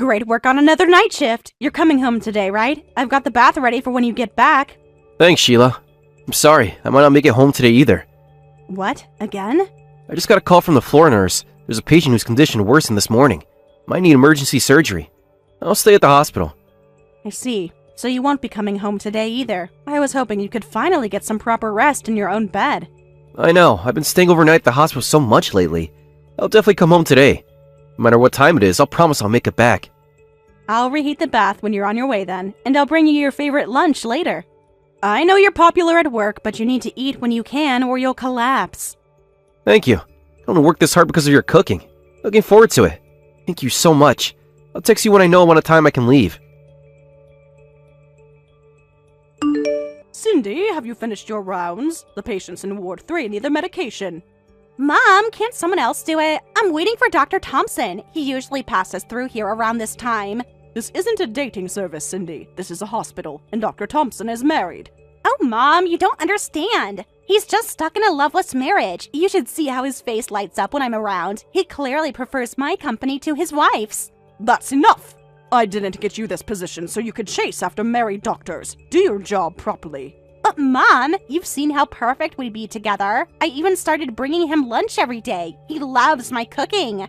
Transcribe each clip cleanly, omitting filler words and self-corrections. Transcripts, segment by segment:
Great work on another night shift. You're coming home today, right? I've got the bath ready for when you get back. Thanks, Sheila. I'm sorry, I might not make it home today either. What? Again? I just got a call from the floor nurse. There's a patient whose condition worsened this morning. Might need emergency surgery. I'll stay at the hospital. I see. So you won't be coming home today either. I was hoping you could finally get some proper rest in your own bed. I know, I've been staying overnight at the hospital so much lately. I'll definitely come home today. No matter what time it is, I'll promise I'll make it back. I'll reheat the bath when you're on your way then, and I'll bring you your favorite lunch later. I know you're popular at work, but you need to eat when you can or you'll collapse. Thank you. I don't want to work this hard because of your cooking. Looking forward to it. Thank you so much. I'll text you when I know when a time I can leave. Cindy, have you finished your rounds? The patients in Ward 3 need their medication. Mom, can't someone else do it? I'm waiting for Dr. Thompson. He usually passes through here around this time. This isn't a dating service, Cindy. This is a hospital, and Dr. Thompson is married. Oh, Mom, you don't understand. He's just stuck in a loveless marriage. You should see how his face lights up when I'm around. He clearly prefers my company to his wife's. That's enough! I didn't get you this position so you could chase after married doctors. Do your job properly. But Mom, you've seen how perfect we'd be together. I even started bringing him lunch every day. He loves my cooking.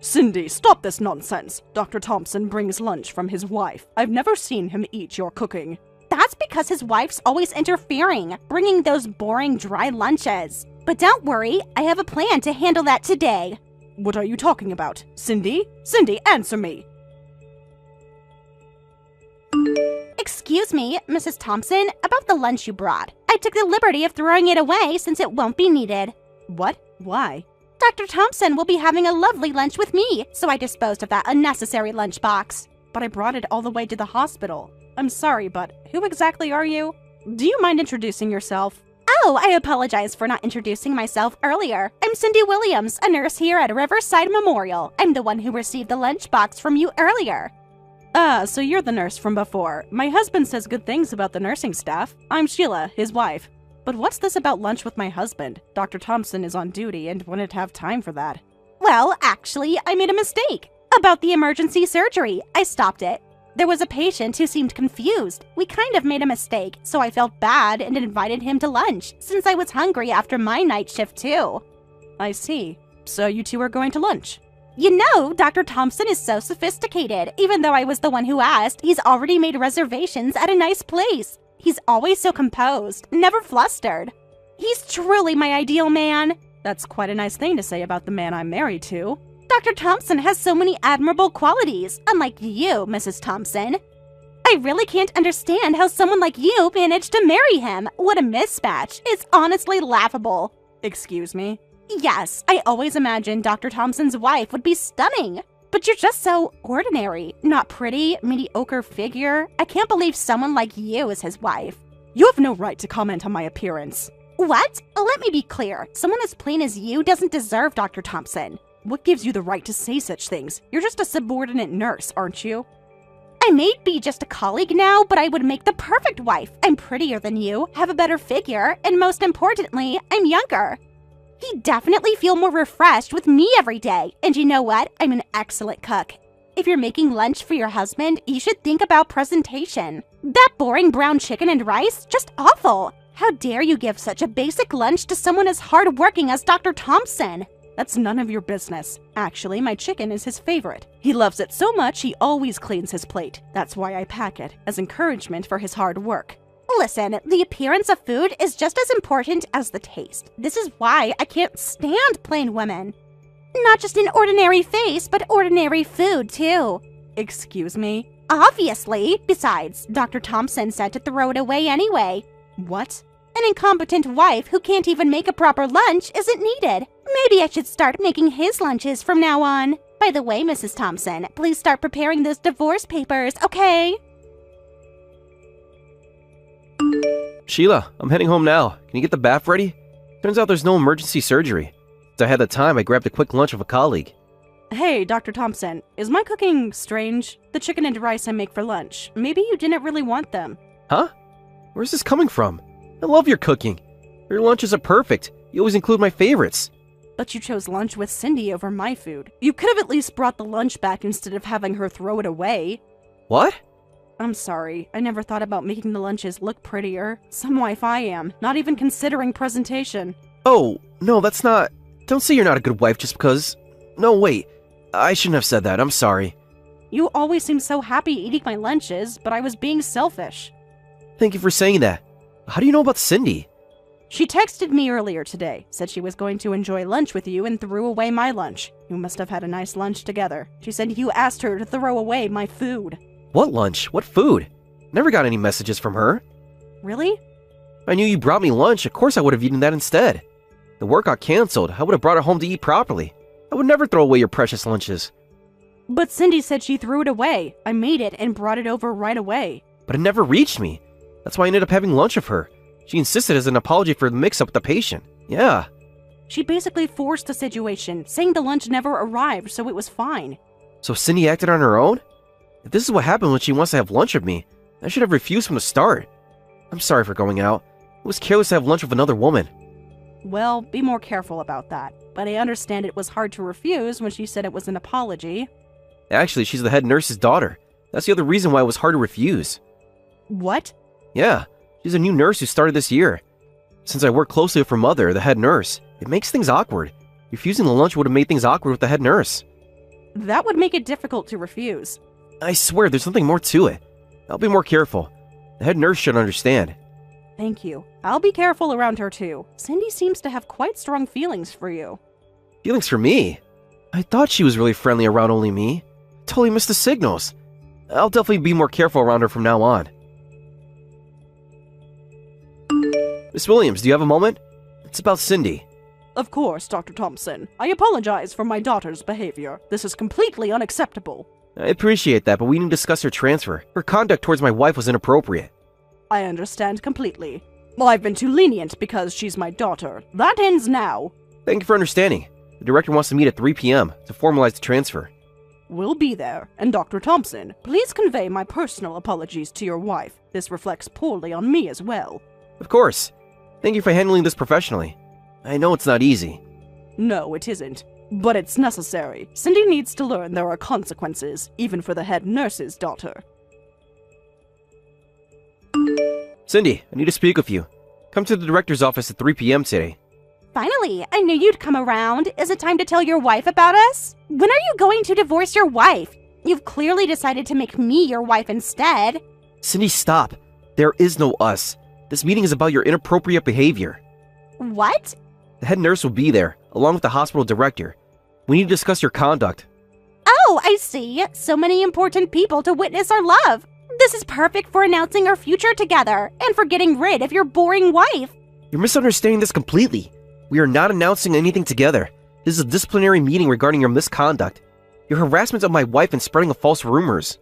Cindy, stop this nonsense. Dr. Thompson brings lunch from his wife. I've never seen him eat your cooking. That's because his wife's always interfering, bringing those boring dry lunches. But don't worry, I have a plan to handle that today. What are you talking about? Cindy? Cindy, answer me. Excuse me, Mrs. Thompson, about the lunch you brought. I took the liberty of throwing it away since it won't be needed. What? Why? Dr. Thompson will be having a lovely lunch with me, so I disposed of that unnecessary lunchbox. But I brought it all the way to the hospital. I'm sorry, but who exactly are you? Do you mind introducing yourself? Oh, I apologize for not introducing myself earlier. I'm Cindy Williams, a nurse here at Riverside Memorial. I'm the one who received the lunchbox from you earlier. Ah, so you're the nurse from before. My husband says good things about the nursing staff. I'm Sheila, his wife. But what's this about lunch with my husband? Dr. Thompson is on duty and wouldn't have time for that. Well, actually, I made a mistake. About the emergency surgery. I stopped it. There was a patient who seemed confused. We kind of made a mistake, so I felt bad and invited him to lunch, since I was hungry after my night shift too. I see. So you two are going to lunch? You know, Dr. Thompson is so sophisticated. Even though I was the one who asked, he's already made reservations at a nice place. He's always so composed, never flustered. He's truly my ideal man. That's quite a nice thing to say about the man I'm married to. Dr. Thompson has so many admirable qualities, unlike you, Mrs. Thompson. I really can't understand how someone like you managed to marry him. What a mismatch. It's honestly laughable. Excuse me? Yes, I always imagined Dr. Thompson's wife would be stunning. But you're just so ordinary. Not pretty, mediocre figure. I can't believe someone like you is his wife. You have no right to comment on my appearance. What? Let me be clear. Someone as plain as you doesn't deserve Dr. Thompson. What gives you the right to say such things? You're just a subordinate nurse, aren't you? I may be just a colleague now, but I would make the perfect wife. I'm prettier than you, have a better figure, and most importantly, I'm younger. He'd definitely feel more refreshed with me every day. And you know what? I'm an excellent cook. If you're making lunch for your husband, you should think about presentation. That boring brown chicken and rice? Just awful. How dare you give such a basic lunch to someone as hardworking as Dr. Thompson? That's none of your business. Actually, my chicken is his favorite. He loves it so much he always cleans his plate. That's why I pack it, as encouragement for his hard work. Listen, the appearance of food is just as important as the taste. This is why I can't stand plain women. Not just an ordinary face, but ordinary food, too. Excuse me? Obviously. Besides, Dr. Thompson said to throw it away anyway. What? An incompetent wife who can't even make a proper lunch isn't needed. Maybe I should start making his lunches from now on. By the way, Mrs. Thompson, please start preparing those divorce papers, okay? Sheila, I'm heading home now. Can you get the bath ready? Turns out there's no emergency surgery. Since I had the time, I grabbed a quick lunch with a colleague. Hey, Dr. Thompson, is my cooking strange? The chicken and rice I make for lunch, maybe you didn't really want them. Huh? Where's this coming from? I love your cooking. Your lunches are perfect. You always include my favorites. But you chose lunch with Cindy over my food. You could have at least brought the lunch back instead of having her throw it away. What? I'm sorry. I never thought about making the lunches look prettier. Some wife I am, not even considering presentation. Oh, no, that's not... Don't say you're not a good wife just because... No, wait. I shouldn't have said that. I'm sorry. You always seem so happy eating my lunches, but I was being selfish. Thank you for saying that. How do you know about Cindy? She texted me earlier today, said she was going to enjoy lunch with you and threw away my lunch. You must have had a nice lunch together. She said you asked her to throw away my food. What lunch? What food? Never got any messages from her. Really? I knew you brought me lunch. Of course I would have eaten that instead. The work got canceled. I would have brought it home to eat properly. I would never throw away your precious lunches. But Cindy said she threw it away. I made it and brought it over right away. But it never reached me. That's why I ended up having lunch with her. She insisted as an apology for the mix-up with the patient. Yeah. She basically forced the situation, saying the lunch never arrived, so it was fine. So Cindy acted on her own? If this is what happened when she wants to have lunch with me, I should have refused from the start. I'm sorry for going out. It was careless to have lunch with another woman. Well, be more careful about that. But I understand it was hard to refuse when she said it was an apology. Actually, she's the head nurse's daughter. That's the other reason why it was hard to refuse. What? Yeah, she's a new nurse who started this year. Since I work closely with her mother, the head nurse, it makes things awkward. Refusing the lunch would have made things awkward with the head nurse. That would make it difficult to refuse. I swear, there's something more to it. I'll be more careful. The head nurse should understand. Thank you. I'll be careful around her too. Cindy seems to have quite strong feelings for you. Feelings for me? I thought she was really friendly around only me. Totally missed the signals. I'll definitely be more careful around her from now on. Miss Williams, do you have a moment? It's about Cindy. Of course, Dr. Thompson. I apologize for my daughter's behavior. This is completely unacceptable. I appreciate that, but we need to discuss her transfer. Her conduct towards my wife was inappropriate. I understand completely. I've been too lenient because she's my daughter. That ends now. Thank you for understanding. The director wants to meet at 3 p.m. to formalize the transfer. We'll be there. And Dr. Thompson, please convey my personal apologies to your wife. This reflects poorly on me as well. Of course. Thank you for handling this professionally. I know it's not easy. No, it isn't. But it's necessary. Cindy needs to learn there are consequences, even for the head nurse's daughter. Cindy, I need to speak with you. Come to the director's office at 3 p.m. today. Finally, I knew you'd come around. Is it time to tell your wife about us? When are you going to divorce your wife? You've clearly decided to make me your wife instead. Cindy, stop. There is no us. This meeting is about your inappropriate behavior. What? The head nurse will be there, along with the hospital director. We need to discuss your conduct. Oh, I see. So many important people to witness our love. This is perfect for announcing our future together and for getting rid of your boring wife. You're misunderstanding this completely. We are not announcing anything together. This is a disciplinary meeting regarding your misconduct. Your harassment of my wife and spreading of false rumors.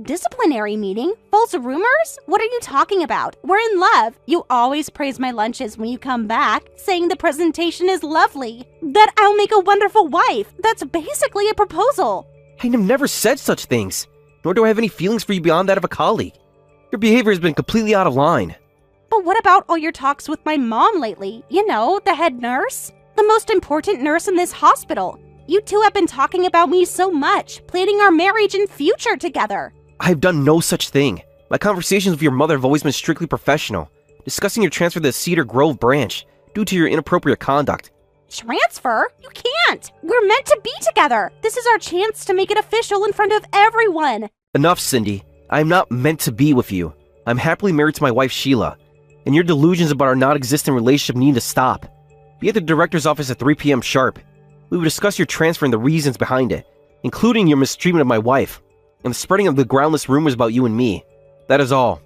Disciplinary meeting? False rumors? What are you talking about? We're in love. You always praise my lunches when you come back, saying the presentation is lovely. That I'll make a wonderful wife. That's basically a proposal. I have never said such things, nor do I have any feelings for you beyond that of a colleague. Your behavior has been completely out of line. But what about all your talks with my mom lately? You know, the head nurse? The most important nurse in this hospital. You two have been talking about me so much, planning our marriage and future together. I have done no such thing. My conversations with your mother have always been strictly professional, discussing your transfer to the Cedar Grove branch due to your inappropriate conduct. Transfer? You can't! We're meant to be together! This is our chance to make it official in front of everyone! Enough, Cindy. I am not meant to be with you. I'm happily married to my wife, Sheila, and your delusions about our non-existent relationship need to stop. Be at the director's office at 3 p.m. sharp. We will discuss your transfer and the reasons behind it, including your mistreatment of my wife, and the spreading of the groundless rumors about you and me. That is all.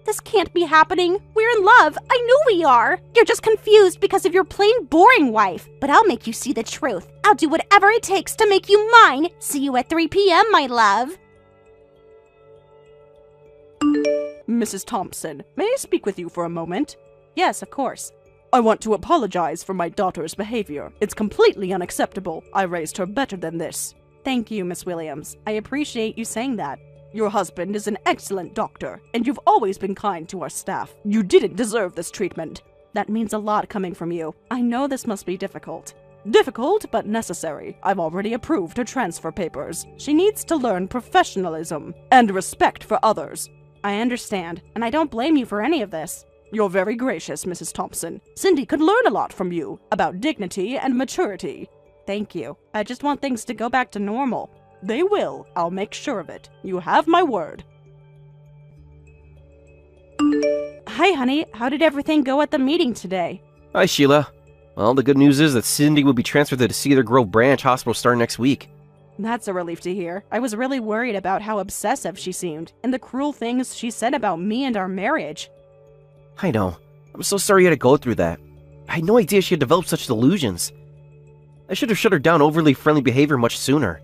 This can't be happening. We're in love. I know we are. You're just confused because of your plain boring wife. But I'll make you see the truth. I'll do whatever it takes to make you mine. See you at 3 p.m., my love. Mrs. Thompson, may I speak with you for a moment? Yes, of course. I want to apologize for my daughter's behavior. It's completely unacceptable. I raised her better than this. Thank you, Miss Williams. I appreciate you saying that. Your husband is an excellent doctor, and you've always been kind to our staff. You didn't deserve this treatment. That means a lot coming from you. I know this must be difficult. Difficult, but necessary. I've already approved her transfer papers. She needs to learn professionalism and respect for others. I understand, and I don't blame you for any of this. You're very gracious, Mrs. Thompson. Cindy could learn a lot from you about dignity and maturity. Thank you. I just want things to go back to normal. They will. I'll make sure of it. You have my word. Hi, honey. How did everything go at the meeting today? Hi, Sheila. Well, the good news is that Cindy will be transferred to the Cedar Grove Branch Hospital starting next week. That's a relief to hear. I was really worried about how obsessive she seemed, and the cruel things she said about me and our marriage. I know. I'm so sorry you had to go through that. I had no idea she had developed such delusions. I should have shut her down overly friendly behavior much sooner.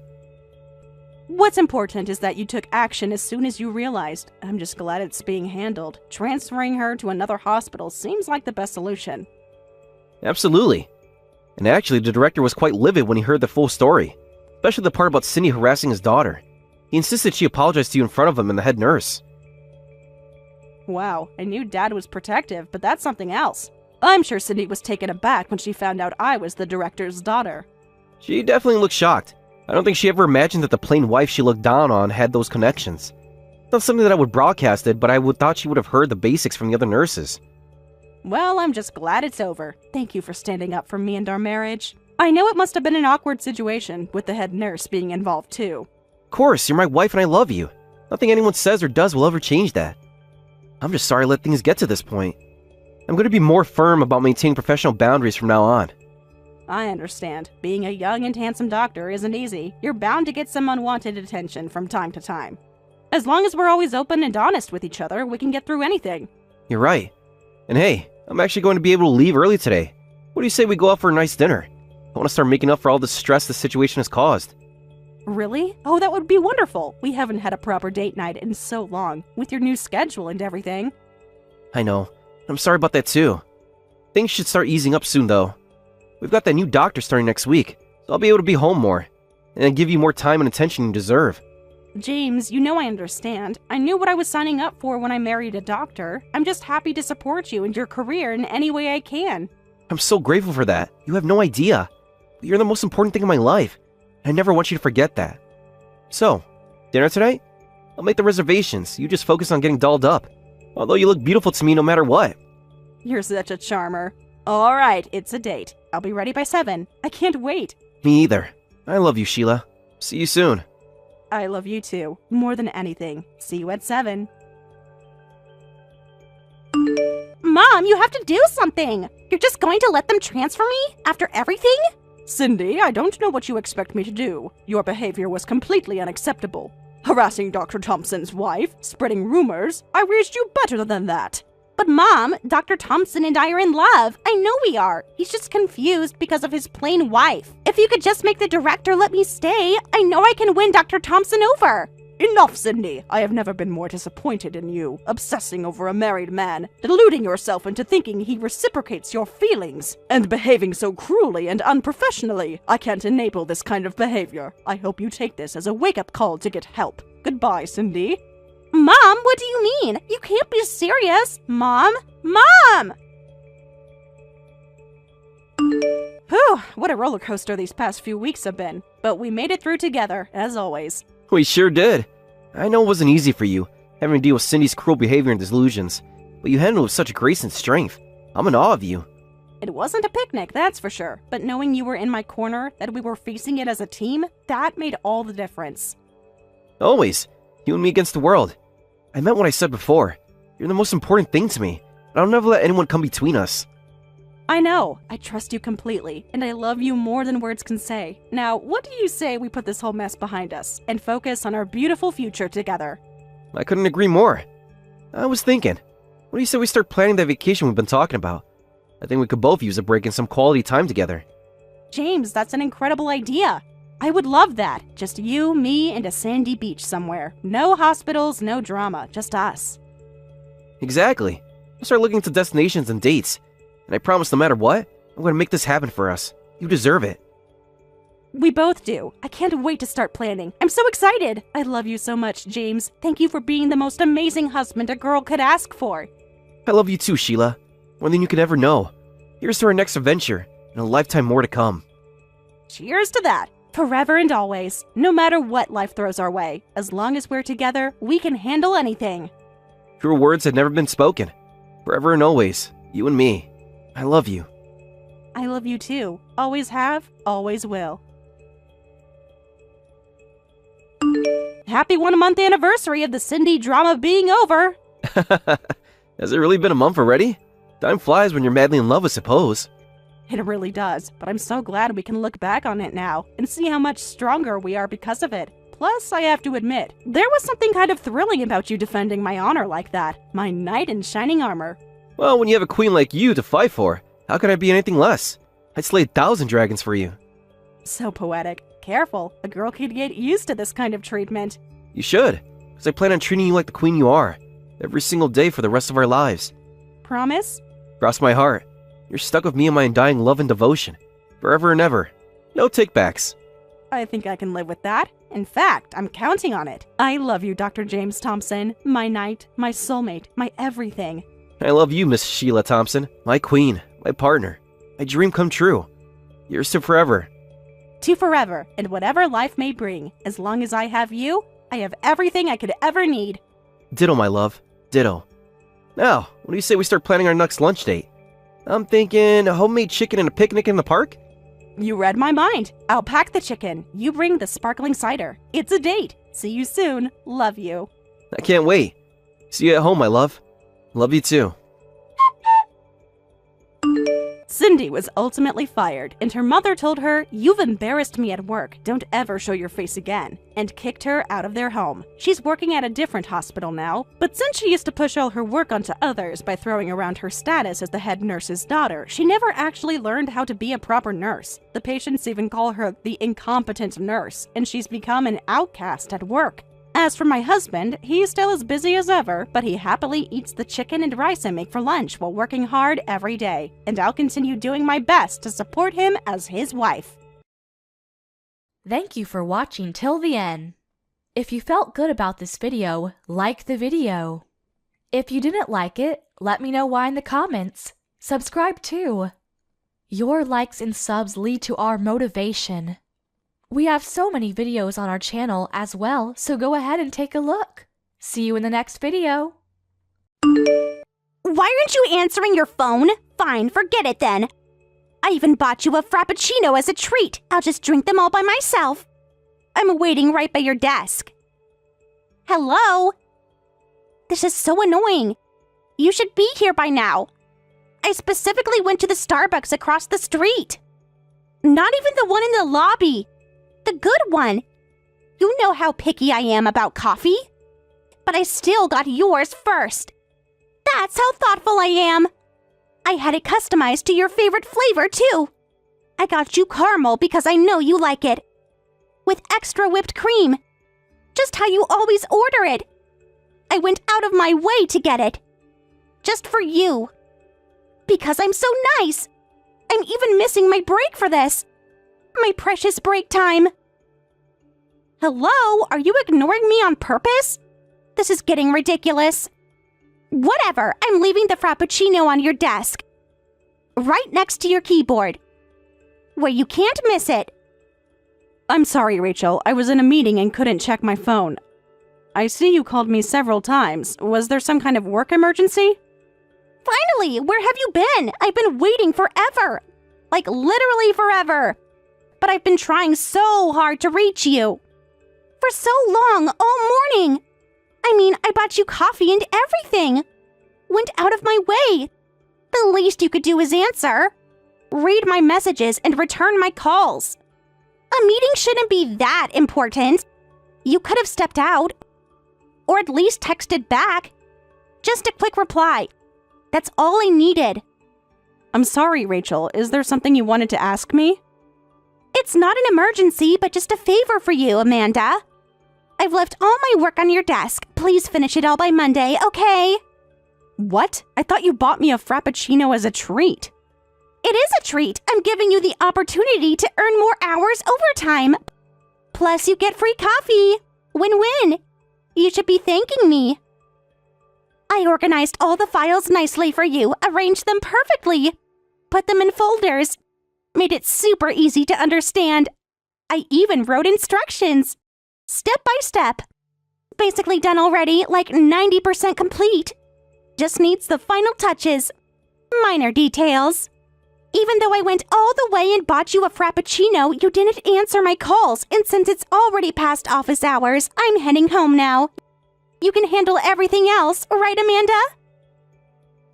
What's important is that you took action as soon as you realized. I'm just glad it's being handled. Transferring her to another hospital seems like the best solution. Absolutely. And actually, the director was quite livid when he heard the full story, especially the part about Cindy harassing his daughter. He insisted she apologize to you in front of him and the head nurse. Wow, I knew Dad was protective, but that's something else. I'm sure Cindy was taken aback when she found out I was the director's daughter. She definitely looked shocked. I don't think she ever imagined that the plain wife she looked down on had those connections. Not something that I would broadcast it, but I would thought she would have heard the basics from the other nurses. Well, I'm just glad it's over. Thank you for standing up for me and our marriage. I know it must have been an awkward situation, with the head nurse being involved too. Of course, you're my wife and I love you. Nothing anyone says or does will ever change that. I'm just sorry I let things get to this point. I'm going to be more firm about maintaining professional boundaries from now on. I understand. Being a young and handsome doctor isn't easy. You're bound to get some unwanted attention from time to time. As long as we're always open and honest with each other, we can get through anything. You're right. And hey, I'm actually going to be able to leave early today. What do you say we go out for a nice dinner? I want to start making up for all the stress this situation has caused. Really? Oh, that would be wonderful. We haven't had a proper date night in so long, with your new schedule and everything. I know. I'm sorry about that too. Things should start easing up soon though. We've got that new doctor starting next week, so I'll be able to be home more, and give you more time and attention you deserve. James, you know I understand. I knew what I was signing up for when I married a doctor. I'm just happy to support you and your career in any way I can. I'm so grateful for that. You have no idea. But you're the most important thing in my life. I never want you to forget that. So, dinner tonight? I'll make the reservations. You just focus on getting dolled up. Although you look beautiful to me no matter what. You're such a charmer. All right, it's a date. I'll be ready by 7. I can't wait. Me either. I love you, Sheila. See you soon. I love you too, more than anything. See you at 7. Mom, you have to do something! You're just going to let them transfer me? After everything? Cindy, I don't know what you expect me to do. Your behavior was completely unacceptable. Harassing Dr. Thompson's wife, spreading rumors. I raised you better than that. But Mom, Dr. Thompson and I are in love. I know we are. He's just confused because of his plain wife. If you could just make the director let me stay, I know I can win Dr. Thompson over. Enough, Cindy. I have never been more disappointed in you, obsessing over a married man, deluding yourself into thinking he reciprocates your feelings, and behaving so cruelly and unprofessionally. I can't enable this kind of behavior. I hope you take this as a wake-up call to get help. Goodbye, Cindy. Mom, what do you mean? You can't be serious. Mom? Mom! Whew, what a roller coaster these past few weeks have been. But we made it through together, as always. We sure did. I know it wasn't easy for you, having to deal with Cindy's cruel behavior and delusions, but you handled it with such grace and strength. I'm in awe of you. It wasn't a picnic, that's for sure, but knowing you were in my corner, that we were facing it as a team, that made all the difference. Always. You and me against the world. I meant what I said before. You're the most important thing to me, and I'll never let anyone come between us. I know. I trust you completely, and I love you more than words can say. Now, what do you say we put this whole mess behind us and focus on our beautiful future together? I couldn't agree more. I was thinking, what do you say we start planning that vacation we've been talking about? I think we could both use a break and some quality time together. James, that's an incredible idea. I would love that. Just you, me, and a sandy beach somewhere. No hospitals, no drama, just us. Exactly. We'll start looking into destinations and dates. And I promise no matter what, I'm going to make this happen for us. You deserve it. We both do. I can't wait to start planning. I'm so excited. I love you so much, James. Thank you for being the most amazing husband a girl could ask for. I love you too, Sheila. More than you could ever know. Here's to our next adventure, and a lifetime more to come. Cheers to that. Forever and always, no matter what life throws our way, as long as we're together, we can handle anything. Your words had never been spoken. Forever and always, you and me. I love you. I love you too. Always have, always will. Happy 1-month anniversary of the Cindy drama being over. Has it really been a month already? Time flies when you're madly in love, I suppose. It really does, but I'm so glad we can look back on it now and see how much stronger we are because of it. Plus, I have to admit, there was something kind of thrilling about you defending my honor like that. My knight in shining armor. Well, when you have a queen like you to fight for, how could I be anything less? I'd slay 1,000 dragons for you. So poetic. Careful, a girl could get used to this kind of treatment. You should, because I plan on treating you like the queen you are, every single day for the rest of our lives. Promise? Cross my heart. You're stuck with me in my undying love and devotion. Forever and ever. No takebacks. I think I can live with that. In fact, I'm counting on it. I love you, Dr. James Thompson. My knight, my soulmate, my everything. I love you, Miss Sheila Thompson. My queen, my partner. My dream come true. Yours to forever. To forever, and whatever life may bring. As long as I have you, I have everything I could ever need. Ditto, my love. Ditto. Now, what do you say we start planning our next lunch date? I'm thinking a homemade chicken and a picnic in the park? You read my mind. I'll pack the chicken. You bring the sparkling cider. It's a date. See you soon. Love you. I can't wait. See you at home, my love. Love you too. Cindy was ultimately fired, and her mother told her, "You've embarrassed me at work. Don't ever show your face again," and kicked her out of their home. She's working at a different hospital now, but since she used to push all her work onto others by throwing around her status as the head nurse's daughter, she never actually learned how to be a proper nurse. The patients even call her the incompetent nurse, and she's become an outcast at work. As for my husband, he's still as busy as ever, but he happily eats the chicken and rice I make for lunch while working hard every day, and I'll continue doing my best to support him as his wife. Thank you for watching till the end. If you felt good about this video, like the video. If you didn't like it, let me know why in the comments. Subscribe too. Your likes and subs lead to our motivation. We have so many videos on our channel as well, so go ahead and take a look. See you in the next video. Why aren't you answering your phone? Fine, forget it then. I even bought you a frappuccino as a treat. I'll just drink them all by myself. I'm waiting right by your desk. Hello? This is so annoying. You should be here by now. I specifically went to the Starbucks across the street. Not even the one in the lobby. The good one. You know how picky I am about coffee. But I still got yours first. That's how thoughtful I am. I had it customized to your favorite flavor, too. I got you caramel because I know you like it. With extra whipped cream. Just how you always order it. I went out of my way to get it. Just for you. Because I'm so nice. I'm even missing my break for this. My precious break time. Hello? Are you ignoring me on purpose? This is getting ridiculous. Whatever, I'm leaving the frappuccino on your desk. Right next to your keyboard. Where you can't miss it. I'm sorry, Rachel. I was in a meeting and couldn't check my phone. I see you called me several times. Was there some kind of work emergency? Finally, where have you been? I've been waiting forever. Like literally forever. But I've been trying so hard to reach you. For so long, all morning. I mean, I bought you coffee and everything. Went out of my way. The least you could do is answer. Read my messages and return my calls. A meeting shouldn't be that important. You could have stepped out. Or at least texted back. Just a quick reply. That's all I needed. I'm sorry, Rachel. Is there something you wanted to ask me? It's not an emergency, but just a favor for you, Amanda. I've left all my work on your desk. Please finish it all by Monday, okay? What? I thought you bought me a frappuccino as a treat. It is a treat. I'm giving you the opportunity to earn more hours overtime. Plus, you get free coffee. Win-win. You should be thanking me. I organized all the files nicely for you, arranged them perfectly, put them in folders. Made it super easy to understand. I even wrote instructions. Step by step. Basically done already, like 90% complete. Just needs the final touches. Minor details. Even though I went all the way and bought you a frappuccino, you didn't answer my calls, and since it's already past office hours, I'm heading home now. You can handle everything else, right, Amanda?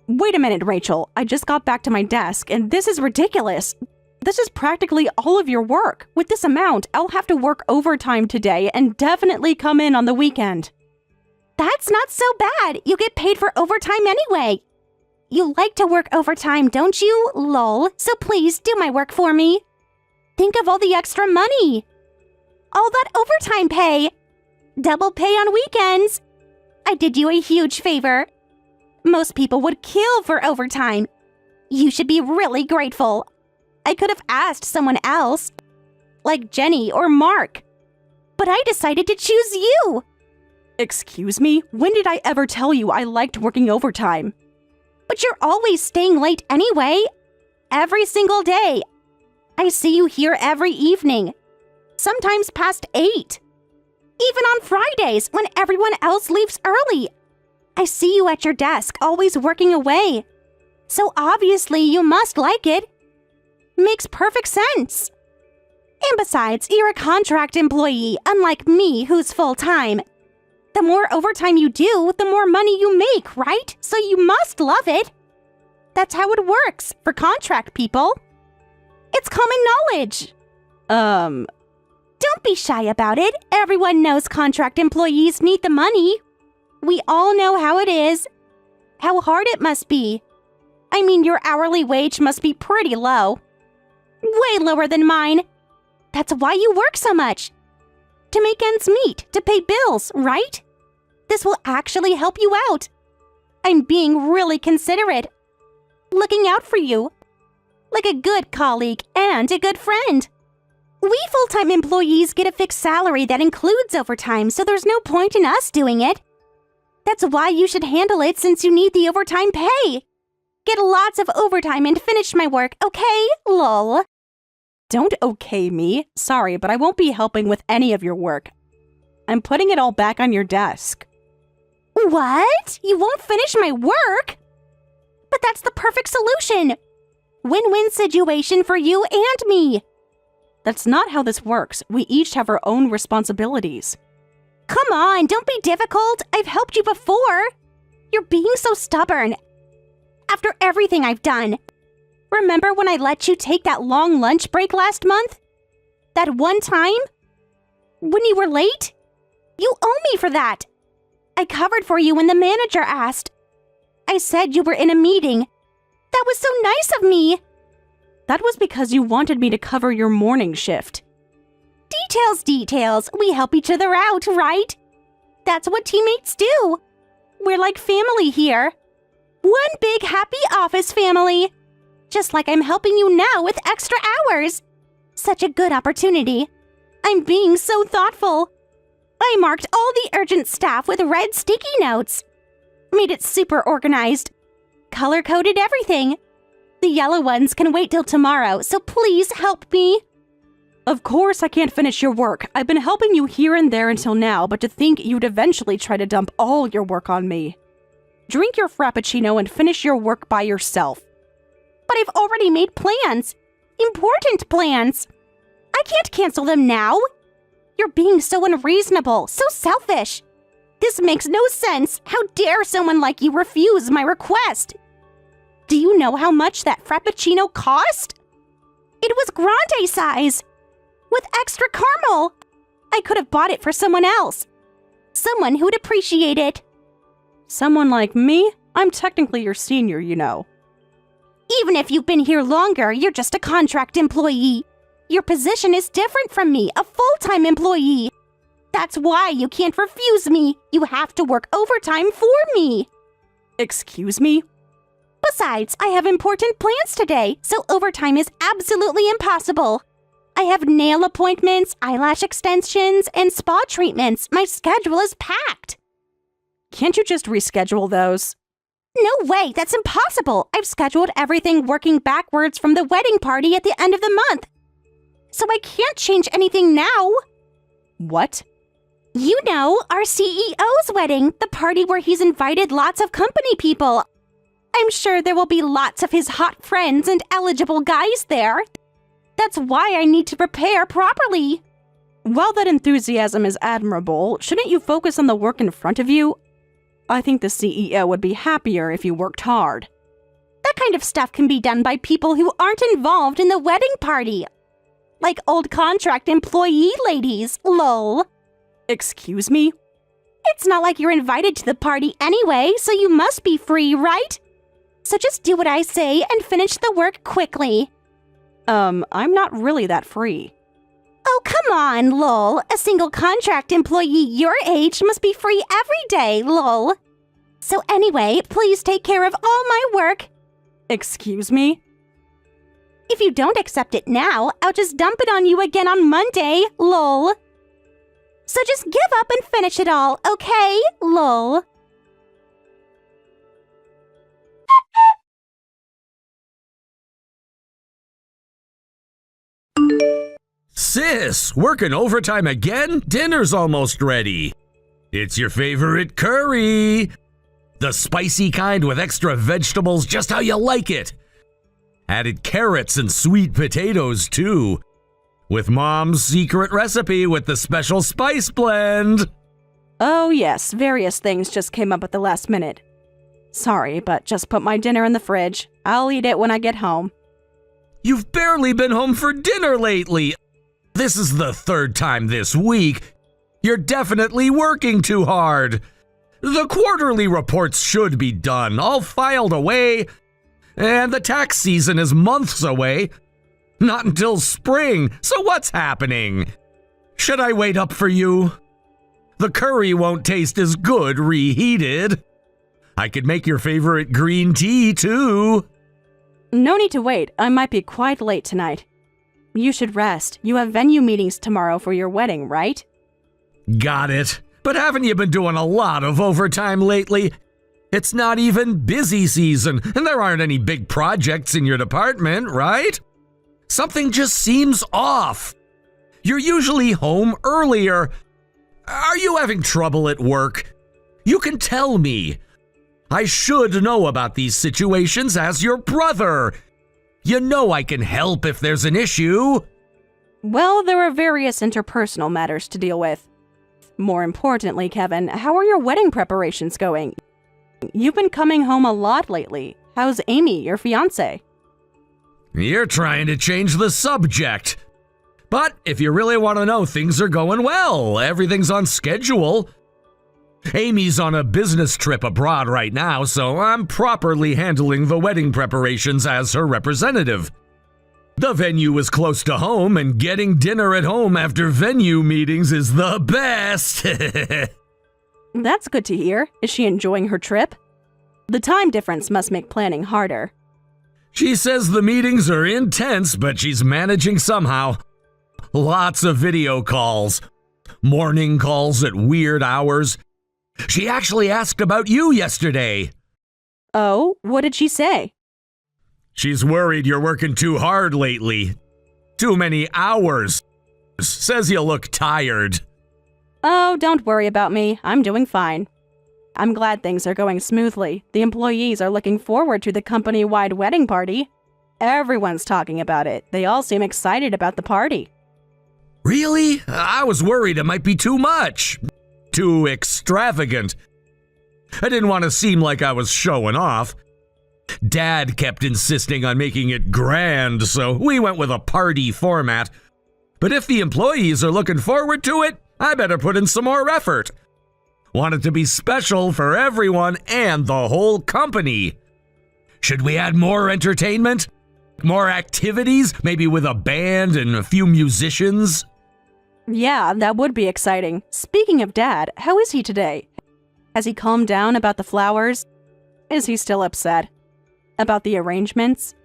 Wait a minute, Rachel. I just got back to my desk, and this is ridiculous. This is practically all of your work. With this amount, I'll have to work overtime today and definitely come in on the weekend. That's not so bad. You get paid for overtime anyway. You like to work overtime, don't you? Lol. So please do my work for me. Think of all the extra money. All that overtime pay. Double pay on weekends. I did you a huge favor. Most people would kill for overtime. You should be really grateful. I could have asked someone else, like Jenny or Mark. But I decided to choose you. Excuse me? When did I ever tell you I liked working overtime? But you're always staying late anyway. Every single day. I see you here every evening. Sometimes past 8. Even on Fridays when everyone else leaves early. I see you at your desk, always working away. So obviously you must like it. Makes perfect sense. And besides, you're a contract employee, unlike me, who's full-time. The more overtime you do, the more money you make, right? So you must love it. That's how it works for contract people. It's common knowledge. Don't be shy about it. Everyone knows contract employees need the money. We all know how it is. How hard it must be. I mean, your hourly wage must be pretty low. Way lower than mine. That's why you work so much. To make ends meet, to pay bills, right? This will actually help you out. I'm being really considerate. Looking out for you. Like a good colleague and a good friend. We full-time employees get a fixed salary that includes overtime, so there's no point in us doing it. That's why you should handle it since you need the overtime pay. Get lots of overtime and finish my work, okay? Lol. Don't okay me. Sorry, but I won't be helping with any of your work. I'm putting it all back on your desk. What? You won't finish my work? But that's the perfect solution. Win-win situation for you and me. That's not how this works. We each have our own responsibilities. Come on, don't be difficult. I've helped you before. You're being so stubborn. After everything I've done. Remember when I let you take that long lunch break last month? That one time? When you were late? You owe me for that. I covered for you when the manager asked. I said you were in a meeting. That was so nice of me. That was because you wanted me to cover your morning shift. Details. We help each other out, right? That's what teammates do. We're like family here. One big happy office family. Just like I'm helping you now with extra hours. Such a good opportunity. I'm being so thoughtful. I marked all the urgent staff with red sticky notes. Made it super organized. Color-coded everything. The yellow ones can wait till tomorrow, so please help me. Of course I can't finish your work. I've been helping you here and there until now, but to think you'd eventually try to dump all your work on me. Drink your frappuccino and finish your work by yourself. But I've already made plans. Important plans. I can't cancel them now. You're being so unreasonable, so selfish. This makes no sense. How dare someone like you refuse my request? Do you know how much that frappuccino cost? It was grande size. With extra caramel. I could have bought it for someone else. Someone who'd appreciate it. Someone like me? I'm technically your senior, you know. Even if you've been here longer, you're just a contract employee. Your position is different from me, a full-time employee. That's why you can't refuse me. You have to work overtime for me. Excuse me? Besides, I have important plans today, so overtime is absolutely impossible. I have nail appointments, eyelash extensions, and spa treatments. My schedule is packed. Can't you just reschedule those? No way, that's impossible. I've scheduled everything working backwards from the wedding party at the end of the month. So I can't change anything now. What? You know, our CEO's wedding, the party where he's invited lots of company people. I'm sure there will be lots of his hot friends and eligible guys there. That's why I need to prepare properly. While that enthusiasm is admirable, shouldn't you focus on the work in front of you? I think the CEO would be happier if you worked hard. That kind of stuff can be done by people who aren't involved in the wedding party. Like old contract employee ladies, lol. Excuse me? It's not like you're invited to the party anyway, so you must be free, right? So just do what I say and finish the work quickly. I'm not really that free. Oh, come on, lol. A single contract employee your age must be free every day, lol. So anyway, please take care of all my work. Excuse me? If you don't accept it now, I'll just dump it on you again on Monday, lol. So just give up and finish it all, okay? Lol. Sis, working overtime again? Dinner's almost ready. It's your favorite curry. The spicy kind with extra vegetables, just how you like it. Added carrots and sweet potatoes too. With Mom's secret recipe with the special spice blend. Oh yes, various things just came up at the last minute. Sorry, but just put my dinner in the fridge. I'll eat it when I get home. You've barely been home for dinner lately. This is the third time this week. You're definitely working too hard. The quarterly reports should be done, all filed away. And the tax season is months away. Not until spring, so what's happening? Should I wait up for you? The curry won't taste as good reheated. I could make your favorite green tea, too. No need to wait. I might be quite late tonight. You should rest. You have venue meetings tomorrow for your wedding, right? Got it. But haven't you been doing a lot of overtime lately? It's not even busy season, and there aren't any big projects in your department, right? Something just seems off. You're usually home earlier. Are you having trouble at work? You can tell me. I should know about these situations as your brother. You know I can help if there's an issue. Well, there are various interpersonal matters to deal with. More importantly, Kevin, how are your wedding preparations going? You've been coming home a lot lately. How's Amy, your fiancée? You're trying to change the subject. But if you really want to know, things are going well. Everything's on schedule. Amy's on a business trip abroad right now, so I'm properly handling the wedding preparations as her representative. The venue is close to home, and getting dinner at home after venue meetings is the best. That's good to hear. Is she enjoying her trip? The time difference must make planning harder. She says the meetings are intense, but she's managing somehow. Lots of video calls. Morning calls at weird hours. She actually asked about you yesterday. Oh, what did she say? She's worried you're working too hard lately. Too many hours. Says you look tired. Oh, don't worry about me. I'm doing fine. I'm glad things are going smoothly. The employees are looking forward to the company-wide wedding party. Everyone's talking about it. They all seem excited about the party. Really? I was worried it might be too much. Too extravagant. I didn't want to seem like I was showing off. Dad kept insisting on making it grand, so we went with a party format. But if the employees are looking forward to it, I better put in some more effort. Want it to be special for everyone and the whole company. Should we add more entertainment? More activities, maybe with a band and a few musicians? Yeah, that would be exciting. Speaking of Dad, how is he today? Has he calmed down about the flowers? Is he still upset? About the arrangements?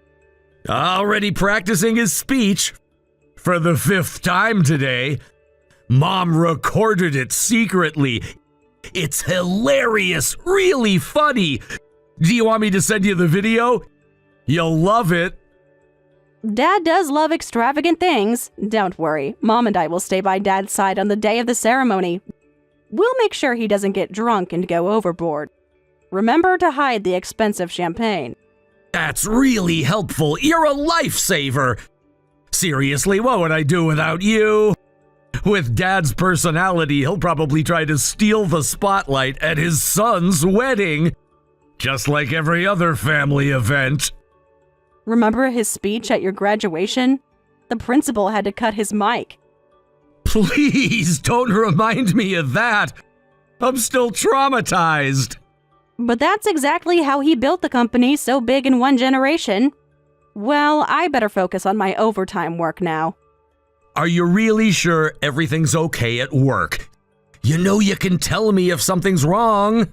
Already practicing his speech. For the 5th time today. Mom recorded it secretly. It's hilarious, really funny. Do you want me to send you the video? You'll love it. Dad does love extravagant things. Don't worry, Mom and I will stay by Dad's side on the day of the ceremony. We'll make sure he doesn't get drunk and go overboard. Remember to hide the expensive champagne. That's really helpful. You're a lifesaver. Seriously, what would I do without you? With Dad's personality, he'll probably try to steal the spotlight at his son's wedding. Just like every other family event. Remember his speech at your graduation? The principal had to cut his mic. Please don't remind me of that. I'm still traumatized. But that's exactly how he built the company so big in one generation. Well, I better focus on my overtime work now. Are you really sure everything's okay at work? You know you can tell me if something's wrong.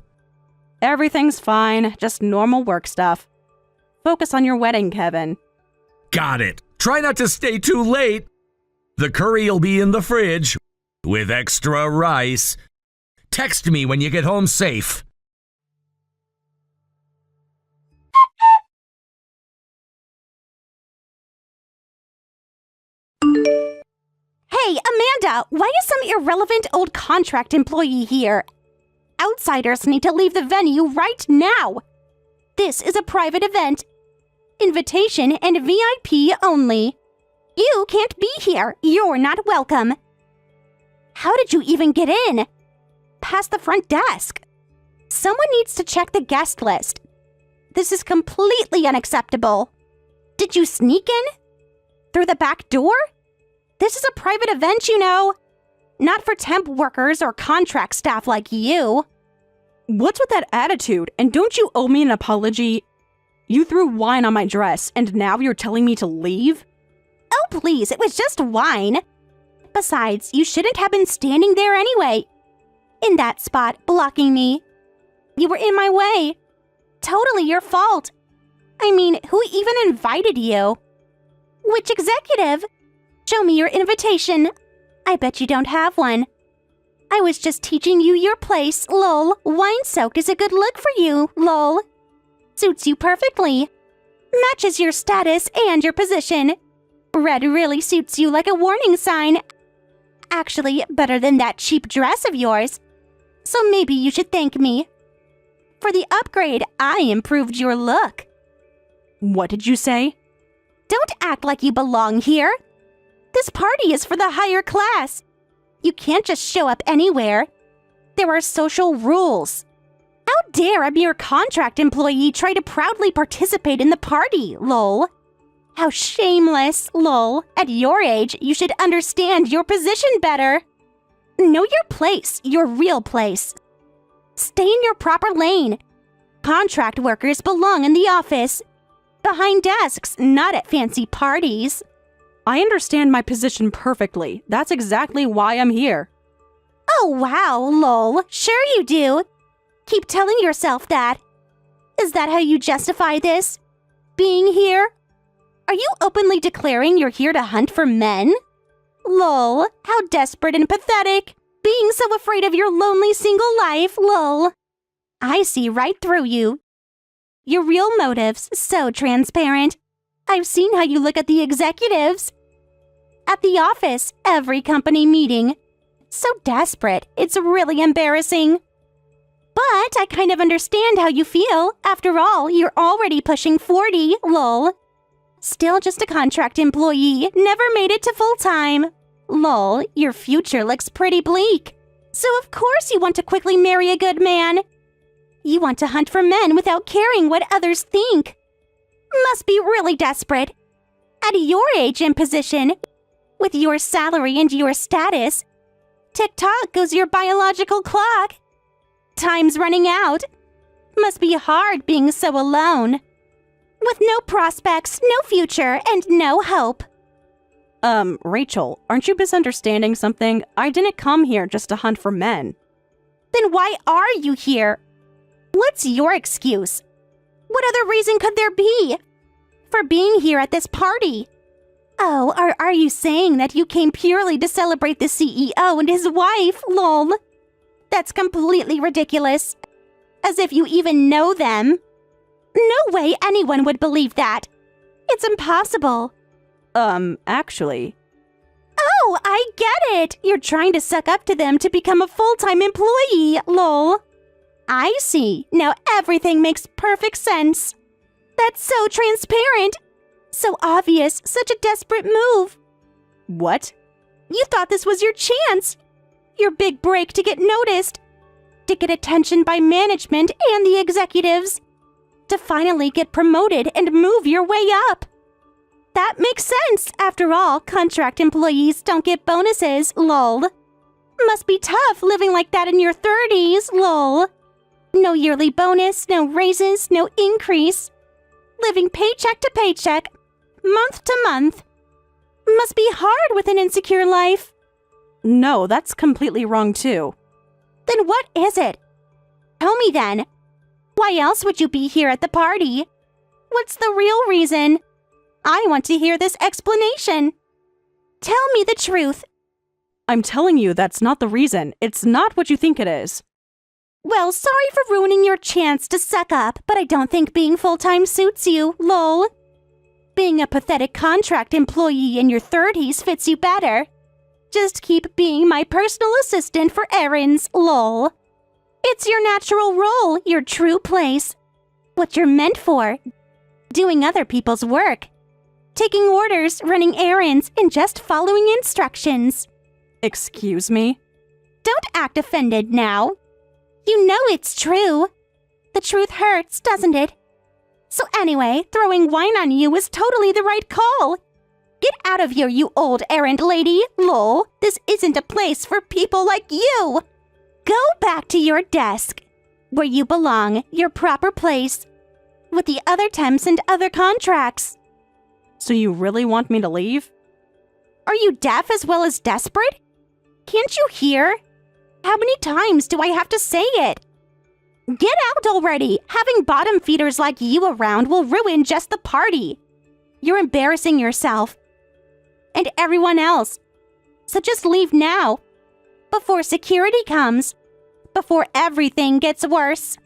Everything's fine, just normal work stuff. Focus on your wedding, Kevin. Got it. Try not to stay too late. The curry'll be in the fridge with extra rice. Text me when you get home safe. Hey, Amanda, why is some irrelevant old contract employee here? Outsiders need to leave the venue right now. This is a private event. Invitation and VIP only. You can't be here. You're not welcome. How did you even get in? Past the front desk. Someone needs to check the guest list. This is completely unacceptable. Did you sneak in? Through the back door? This is a private event, you know. Not for temp workers or contract staff like you. What's with that attitude? And don't you owe me an apology? You threw wine on my dress, and now you're telling me to leave? Oh, please, it was just wine. Besides, you shouldn't have been standing there anyway. In that spot, blocking me. You were in my way. Totally your fault. I mean, who even invited you? Which executive? Show me your invitation. I bet you don't have one. I was just teaching you your place, lol. Wine-soaked is a good look for you, lol. Suits you perfectly. Matches your status and your position. Red really suits you like a warning sign. Actually, better than that cheap dress of yours. So maybe you should thank me. For the upgrade, I improved your look. What did you say? Don't act like you belong here. This party is for the higher class. You can't just show up anywhere. There are social rules. How dare a mere contract employee try to proudly participate in the party, lol. How shameless, lol. At your age, you should understand your position better. Know your place, your real place. Stay in your proper lane. Contract workers belong in the office. Behind desks, not at fancy parties. I understand my position perfectly. That's exactly why I'm here. Oh, wow, lol. Sure you do. Keep telling yourself that. Is that how you justify this? Being here? Are you openly declaring you're here to hunt for men? Lol, how desperate and pathetic. Being so afraid of your lonely single life, lol. I see right through you. Your real motives, so transparent. I've seen how you look at the executives. At the office, every company meeting. So desperate, it's really embarrassing. But I kind of understand how you feel. After all, you're already pushing 40, lol. Still just a contract employee, never made it to full-time. Lol, your future looks pretty bleak. So of course you want to quickly marry a good man. You want to hunt for men without caring what others think. Must be really desperate. At your age and position, with your salary and your status, tick-tock goes your biological clock. Time's running out. Must be hard being so alone. With no prospects, no future, and no hope. Rachel, aren't you misunderstanding something? I didn't come here just to hunt for men. Then why are you here? What's your excuse? What other reason could there be for being here at this party? Oh, are you saying that you came purely to celebrate the CEO and his wife, lol? That's completely ridiculous. As if you even know them. No way anyone would believe that. It's impossible. Actually. Oh, I get it. You're trying to suck up to them to become a full-time employee, lol. I see. Now everything makes perfect sense. That's so transparent. So obvious. Such a desperate move. What? You thought this was your chance. Your big break to get noticed. To get attention by management and the executives. To finally get promoted and move your way up. That makes sense. After all, contract employees don't get bonuses, lol. Must be tough living like that in your 30s, lol. No yearly bonus, no raises, no increase. Living paycheck to paycheck, month to month. Must be hard with an insecure life. No, that's completely wrong too. Then what is it? Tell me then. Why else would you be here at the party? What's the real reason? I want to hear this explanation. Tell me the truth. I'm telling you that's not the reason. It's not what you think it is. Well, sorry for ruining your chance to suck up, but I don't think being full-time suits you, lol. Being a pathetic contract employee in your 30s fits you better. Just keep being my personal assistant for errands, lol. It's your natural role, your true place. What you're meant for. Doing other people's work. Taking orders, running errands, and just following instructions. Excuse me? Don't act offended now. You know it's true. The truth hurts, doesn't it? So anyway, throwing wine on you was totally the right call. Get out of here, you old errand lady, lol. This isn't a place for people like you. Go back to your desk, where you belong, your proper place, with the other temps and other contracts. So you really want me to leave? Are you deaf as well as desperate? Can't you hear? How many times do I have to say it? Get out already! Having bottom feeders like you around will ruin just the party. You're embarrassing yourself. And everyone else. So just leave now. Before security comes. Before everything gets worse.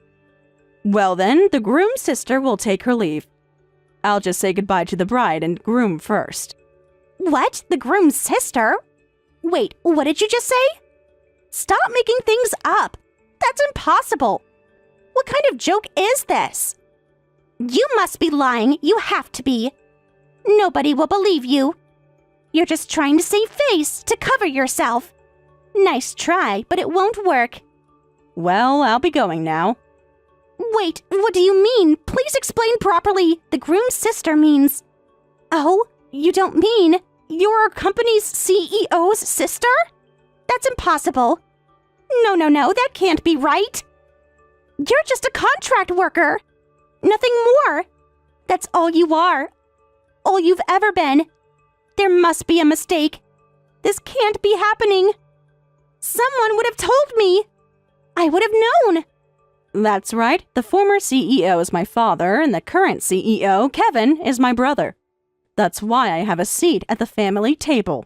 Well then, the groom's sister will take her leave. I'll just say goodbye to the bride and groom first. What? The groom's sister? Wait, what did you just say? Stop making things up. That's impossible. What kind of joke is this? You must be lying. You have to be. Nobody will believe you. You're just trying to save face, to cover yourself. Nice try, but it won't work. Well, I'll be going now. Wait, what do you mean? Please explain properly. The groom's sister means... Oh, you don't mean you're our company's CEO's sister? That's impossible. No, that can't be right. You're just a contract worker. Nothing more. That's all you are. All you've ever been. There must be a mistake. This can't be happening. Someone would have told me. I would have known. That's right. The former CEO is my father, and the current CEO, Kevin, is my brother. That's why I have a seat at the family table.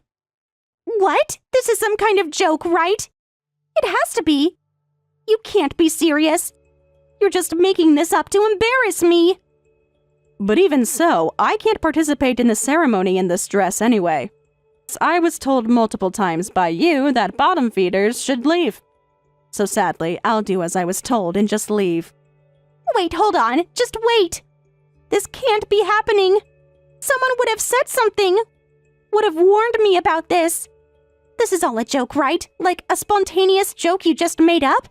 What? This is some kind of joke, right? It has to be. You can't be serious. You're just making this up to embarrass me. But even so, I can't participate in the ceremony in this dress anyway. I was told multiple times by you that bottom feeders should leave. So sadly, I'll do as I was told and just leave. Wait, hold on. Just wait. This can't be happening. Someone would have said something. Would have warned me about this. This is all a joke, right? Like a spontaneous joke you just made up?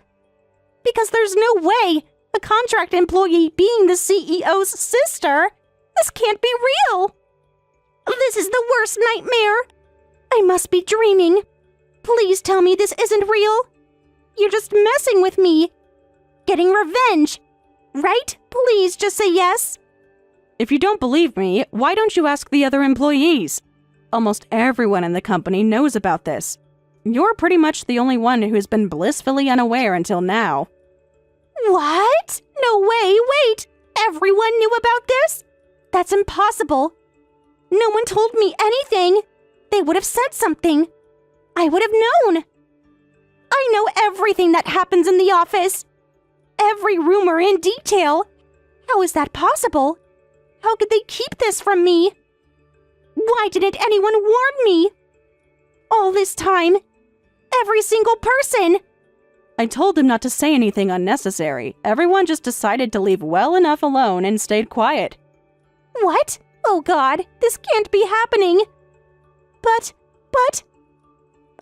Because there's no way a contract employee being the CEO's sister. This can't be real. This is the worst nightmare. I must be dreaming. Please tell me this isn't real. You're just messing with me. Getting revenge. Right? Please just say yes. If you don't believe me, why don't you ask the other employees? Almost everyone in the company knows about this. You're pretty much the only one who's been blissfully unaware until now. What? No way, wait! Everyone knew about this? That's impossible. No one told me anything. They would have said something. I would have known. I know everything that happens in the office. Every rumor in detail. How is that possible? How could they keep this from me? Why didn't anyone warn me? All this time, every single person. I told them not to say anything unnecessary. Everyone just decided to leave well enough alone and stayed quiet. What? Oh God, this can't be happening. But,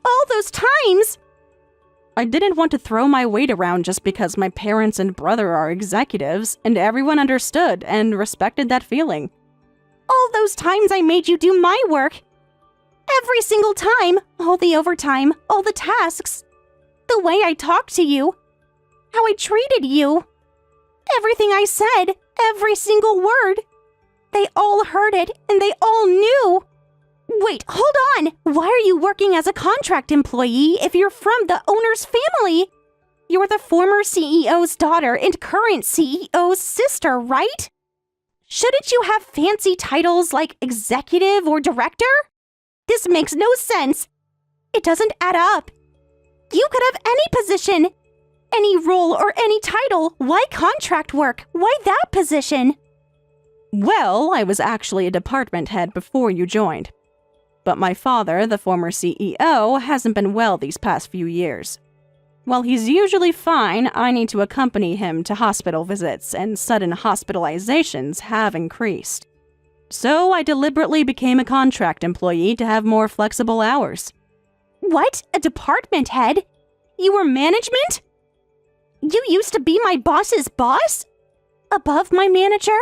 all those times. I didn't want to throw my weight around just because my parents and brother are executives, and everyone understood and respected that feeling. All those times I made you do my work. Every single time, all the overtime, all the tasks. The way I talked to you. How I treated you. Everything I said, every single word. They all heard it and they all knew. Wait, hold on! Why are you working as a contract employee if you're from the owner's family? You're the former CEO's daughter and current CEO's sister, right? Shouldn't you have fancy titles like executive or director? This makes no sense. It doesn't add up. You could have any position, any role or any title. Why contract work? Why that position? Well, I was actually a department head before you joined. But my father, the former CEO, hasn't been well these past few years. While he's usually fine, I need to accompany him to hospital visits, and sudden hospitalizations have increased. So I deliberately became a contract employee to have more flexible hours. What? A department head? You were management? You used to be my boss's boss? Above my manager?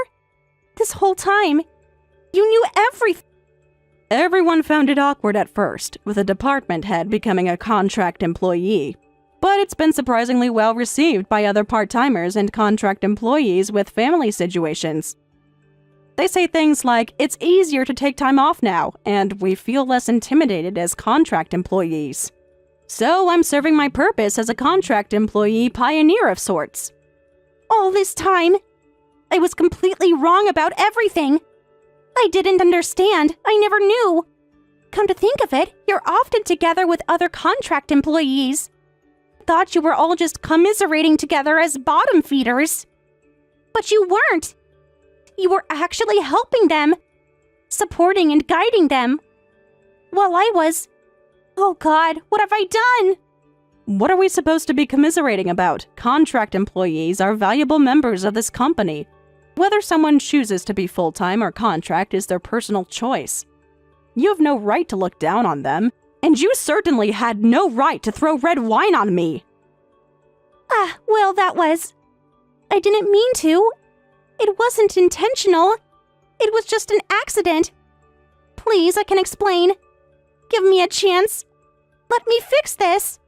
This whole time, you knew everything. Everyone found it awkward at first, with a department head becoming a contract employee. But it's been surprisingly well received by other part-timers and contract employees with family situations. They say things like, it's easier to take time off now, and we feel less intimidated as contract employees. So I'm serving my purpose as a contract employee pioneer of sorts. All this time, I was completely wrong about everything. I didn't understand. I never knew. Come to think of it, you're often together with other contract employees. Thought you were all just commiserating together as bottom feeders. But you weren't. You were actually helping them, supporting and guiding them. While I was... Oh God, what have I done? What are we supposed to be commiserating about? Contract employees are valuable members of this company. Whether someone chooses to be full-time or contract is their personal choice. You have no right to look down on them, and you certainly had no right to throw red wine on me. Well, that was... I didn't mean to. It wasn't intentional. It was just an accident. Please, I can explain. Give me a chance. Let me fix this.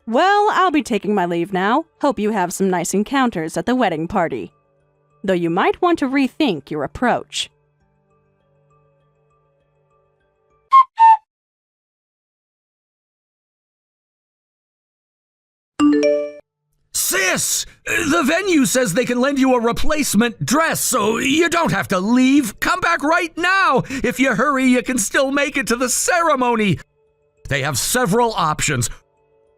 Well, I'll be taking my leave now. Hope you have some nice encounters at the wedding party. Though you might want to rethink your approach. Sis! The venue says they can lend you a replacement dress, so you don't have to leave. Come back right now. If you hurry, you can still make it to the ceremony. They have several options.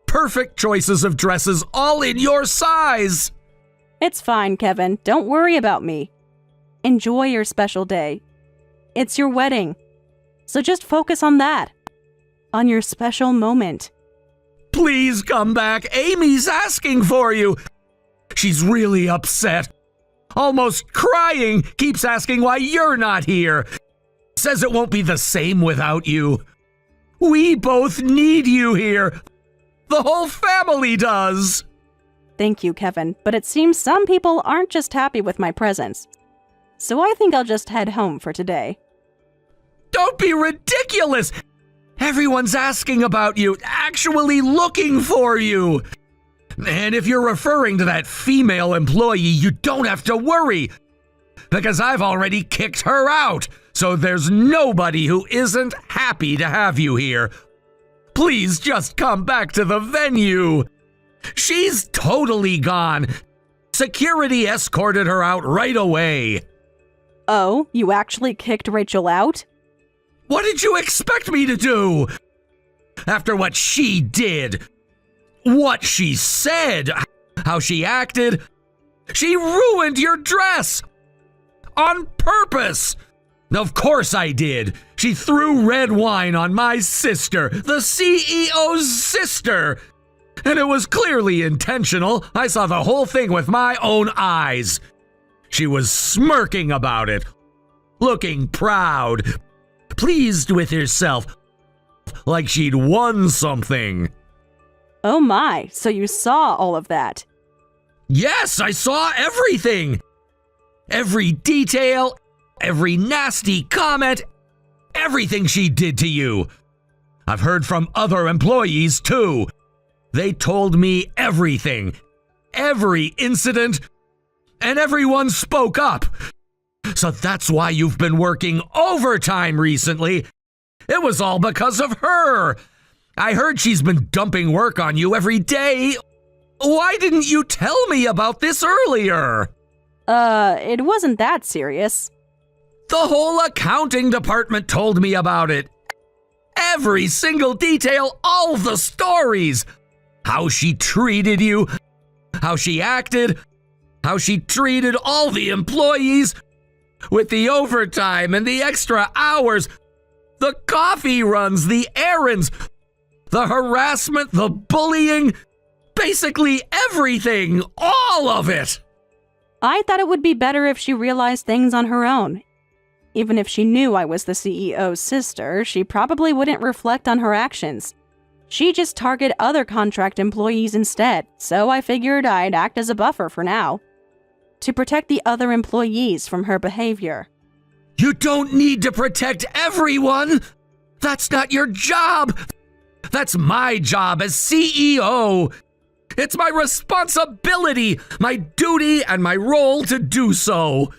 Perfect choices of dresses, all in your size. It's fine, Kevin. Don't worry about me. Enjoy your special day. It's your wedding. So just focus on that. On your special moment. Please come back. Amy's asking for you. She's really upset. Almost crying. Keeps asking why you're not here. Says it won't be the same without you. We both need you here. The whole family does. Thank you, Kevin, but it seems some people aren't just happy with my presence. So I think I'll just head home for today. Don't be ridiculous! Everyone's asking about you, actually looking for you. And if you're referring to that female employee, you don't have to worry, because I've already kicked her out, so there's nobody who isn't happy to have you here. Please just come back to the venue. She's totally gone. Security escorted her out right away. Oh, you actually kicked Rachel out? What did you expect me to do? After what she did, what she said, how she acted, She ruined your dress! On purpose! Of course I did. She threw red wine on my sister, the CEO's sister. And it was clearly intentional. I saw the whole thing with my own eyes. She was smirking about it, looking proud, pleased with herself, like she'd won something. Oh my, so you saw all of that. Yes, I saw everything. Every detail, every nasty comment, everything she did to you. I've heard from other employees too. They told me everything, every incident, and everyone spoke up. So that's why you've been working overtime recently. It was all because of her. I heard she's been dumping work on you every day. Why didn't you tell me about this earlier? It wasn't that serious. The whole accounting department told me about it. Every single detail, all the stories. How she treated you, how she acted, how she treated all the employees, with the overtime and the extra hours, the coffee runs, the errands, the harassment, the bullying, basically everything, all of it. I thought it would be better if she realized things on her own. Even if she knew I was the CEO's sister, she probably wouldn't reflect on her actions. She'd just target other contract employees instead, so I figured I'd act as a buffer for now, to protect the other employees from her behavior. You don't need to protect everyone. That's not your job. That's my job as CEO. It's my responsibility, my duty, and my role to do so.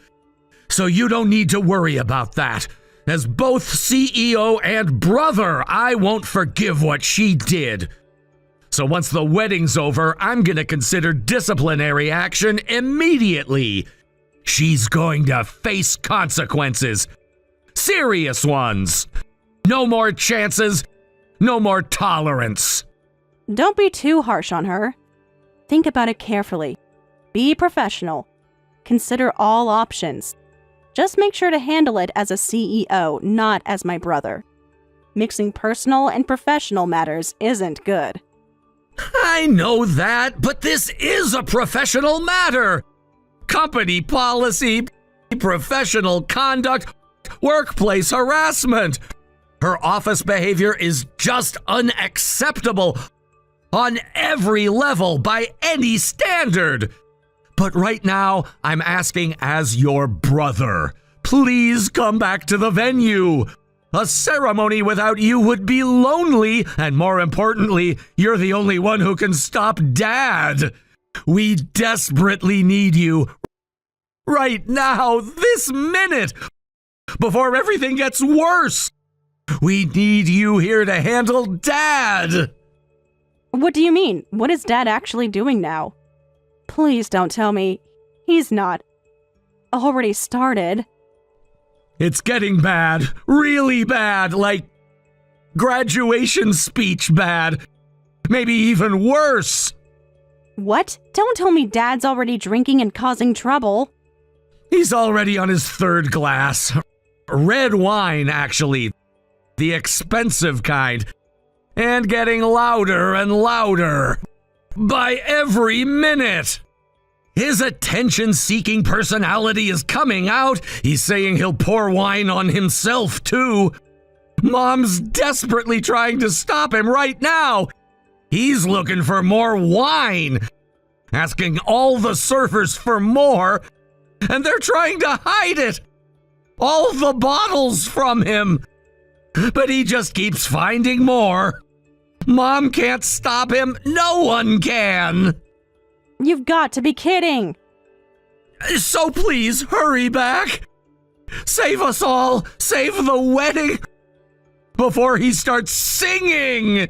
So you don't need to worry about that. As both CEO and brother, I won't forgive what she did. So once the wedding's over, I'm gonna consider disciplinary action immediately. She's going to face consequences. Serious ones. No more chances. No more tolerance. Don't be too harsh on her. Think about it carefully. Be professional. Consider all options. Just make sure to handle it as a CEO, not as my brother. Mixing personal and professional matters isn't good. I know that, but this is a professional matter. Company policy, professional conduct, workplace harassment. Her office behavior is just unacceptable on every level by any standard. But right now, I'm asking as your brother, please come back to the venue. A ceremony without you would be lonely, and more importantly, you're the only one who can stop Dad. We desperately need you. Right now, this minute, before everything gets worse. We need you here to handle Dad. What do you mean? What is Dad actually doing now? Please don't tell me he's not already started. It's getting bad, really bad, like graduation speech bad, maybe even worse. What? Don't tell me Dad's already drinking and causing trouble. He's already on his third glass. Red wine, actually. The expensive kind. And getting louder and louder. By every minute. His attention-seeking personality is coming out. He's saying he'll pour wine on himself, too. Mom's desperately trying to stop him right now. He's looking for more wine. Asking all the surfers for more. And they're trying to hide it. All the bottles from him. But he just keeps finding more. Mom can't stop him. No one can. You've got to be kidding. So please, hurry back. Save us all. Save the wedding. Before he starts singing.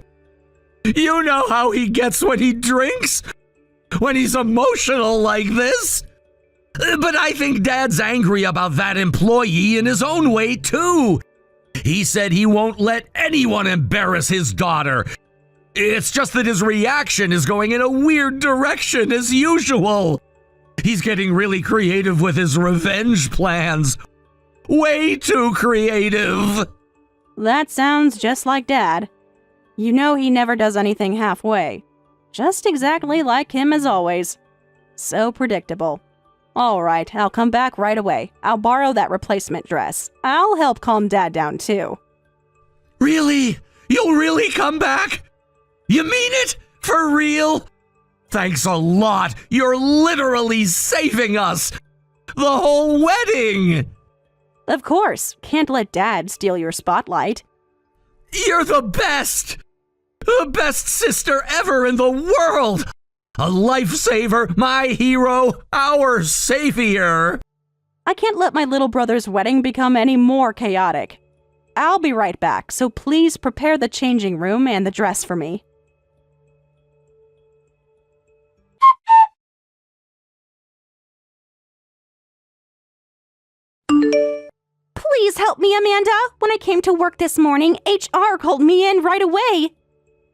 You know how he gets when he drinks. When he's emotional like this. But I think Dad's angry about that employee in his own way, too. He said he won't let anyone embarrass his daughter. It's just that his reaction is going in a weird direction as usual. He's getting really creative with his revenge plans. Way too creative. That sounds just like Dad. You know he never does anything halfway. Just exactly like him as always. So predictable. All right, I'll come back right away. I'll borrow that replacement dress. I'll help calm Dad down too. Really? You'll really come back? You mean it? For real? Thanks a lot. You're literally saving us. The whole wedding. Of course, can't let Dad steal your spotlight. You're the best. The best sister ever in the world. A lifesaver, my hero, our savior. I can't let my little brother's wedding become any more chaotic. I'll be right back, so please prepare the changing room and the dress for me. Please help me, Amanda. When I came to work this morning, HR called me in right away.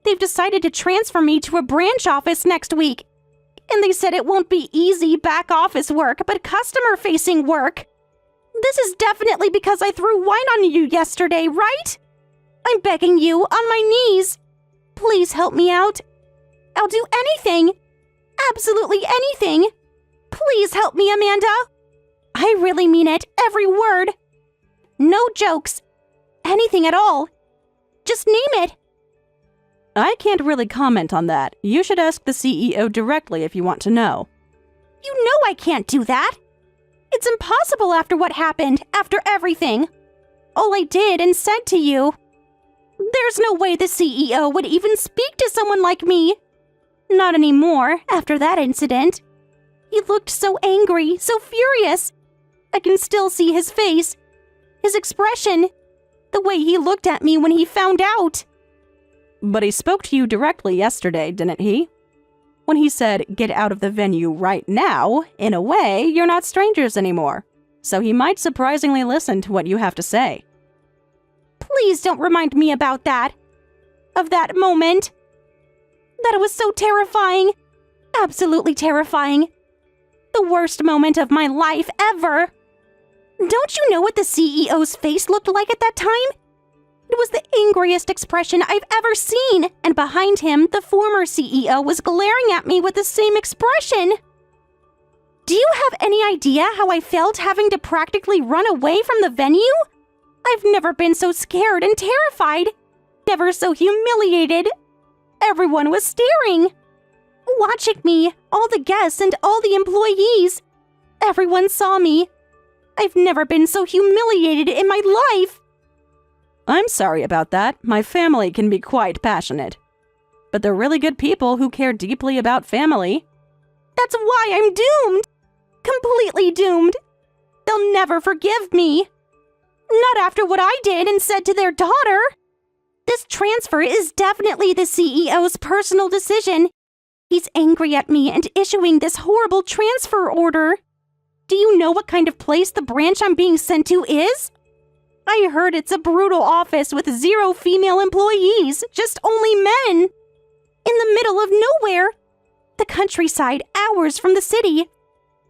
They've decided to transfer me to a branch office next week. And they said it won't be easy back office work, but customer-facing work. This is definitely because I threw wine on you yesterday, right? I'm begging you, on my knees. Please help me out. I'll do anything. Absolutely anything. Please help me, Amanda. I really mean it, every word. No jokes. Anything at all. Just name it. I can't really comment on that. You should ask the CEO directly if you want to know. You know I can't do that. It's impossible after what happened, after everything. All I did and said to you. There's no way the CEO would even speak to someone like me. Not anymore, after that incident. He looked so angry, so furious. I can still see his face, his expression, the way he looked at me when he found out. But he spoke to you directly yesterday, didn't he? When he said, get out of the venue right now, in a way, you're not strangers anymore. So he might surprisingly listen to what you have to say. Please don't remind me about that. Of that moment. That was so terrifying. Absolutely terrifying. The worst moment of my life ever. Don't you know what the CEO's face looked like at that time? It was the angriest expression I've ever seen, and behind him, the former CEO was glaring at me with the same expression. Do you have any idea how I felt having to practically run away from the venue? I've never been so scared and terrified. Never so humiliated. Everyone was staring. Watching me, all the guests and all the employees. Everyone saw me. I've never been so humiliated in my life. I'm sorry about that. My family can be quite passionate. But they're really good people who care deeply about family. That's why I'm doomed. Completely doomed. They'll never forgive me. Not after what I did and said to their daughter. This transfer is definitely the CEO's personal decision. He's angry at me and issuing this horrible transfer order. Do you know what kind of place the branch I'm being sent to is? I heard it's a brutal office with 0 female employees, just only men. In the middle of nowhere. The countryside, hours from the city.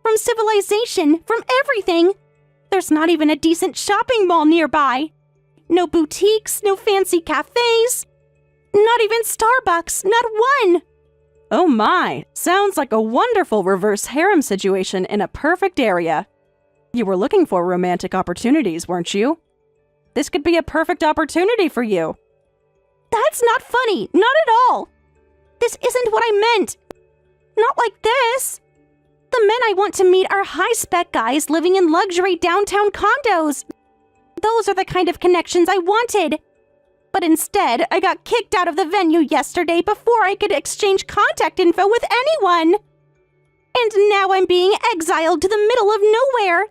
From civilization, from everything. There's not even a decent shopping mall nearby. No boutiques, no fancy cafes. Not even Starbucks, not one. Oh my, sounds like a wonderful reverse harem situation in a perfect area. You were looking for romantic opportunities, weren't you? This could be a perfect opportunity for you. That's not funny, not at all. This isn't what I meant. Not like this. The men I want to meet are high-spec guys living in luxury downtown condos. Those are the kind of connections I wanted. But instead, I got kicked out of the venue yesterday before I could exchange contact info with anyone. And now I'm being exiled to the middle of nowhere.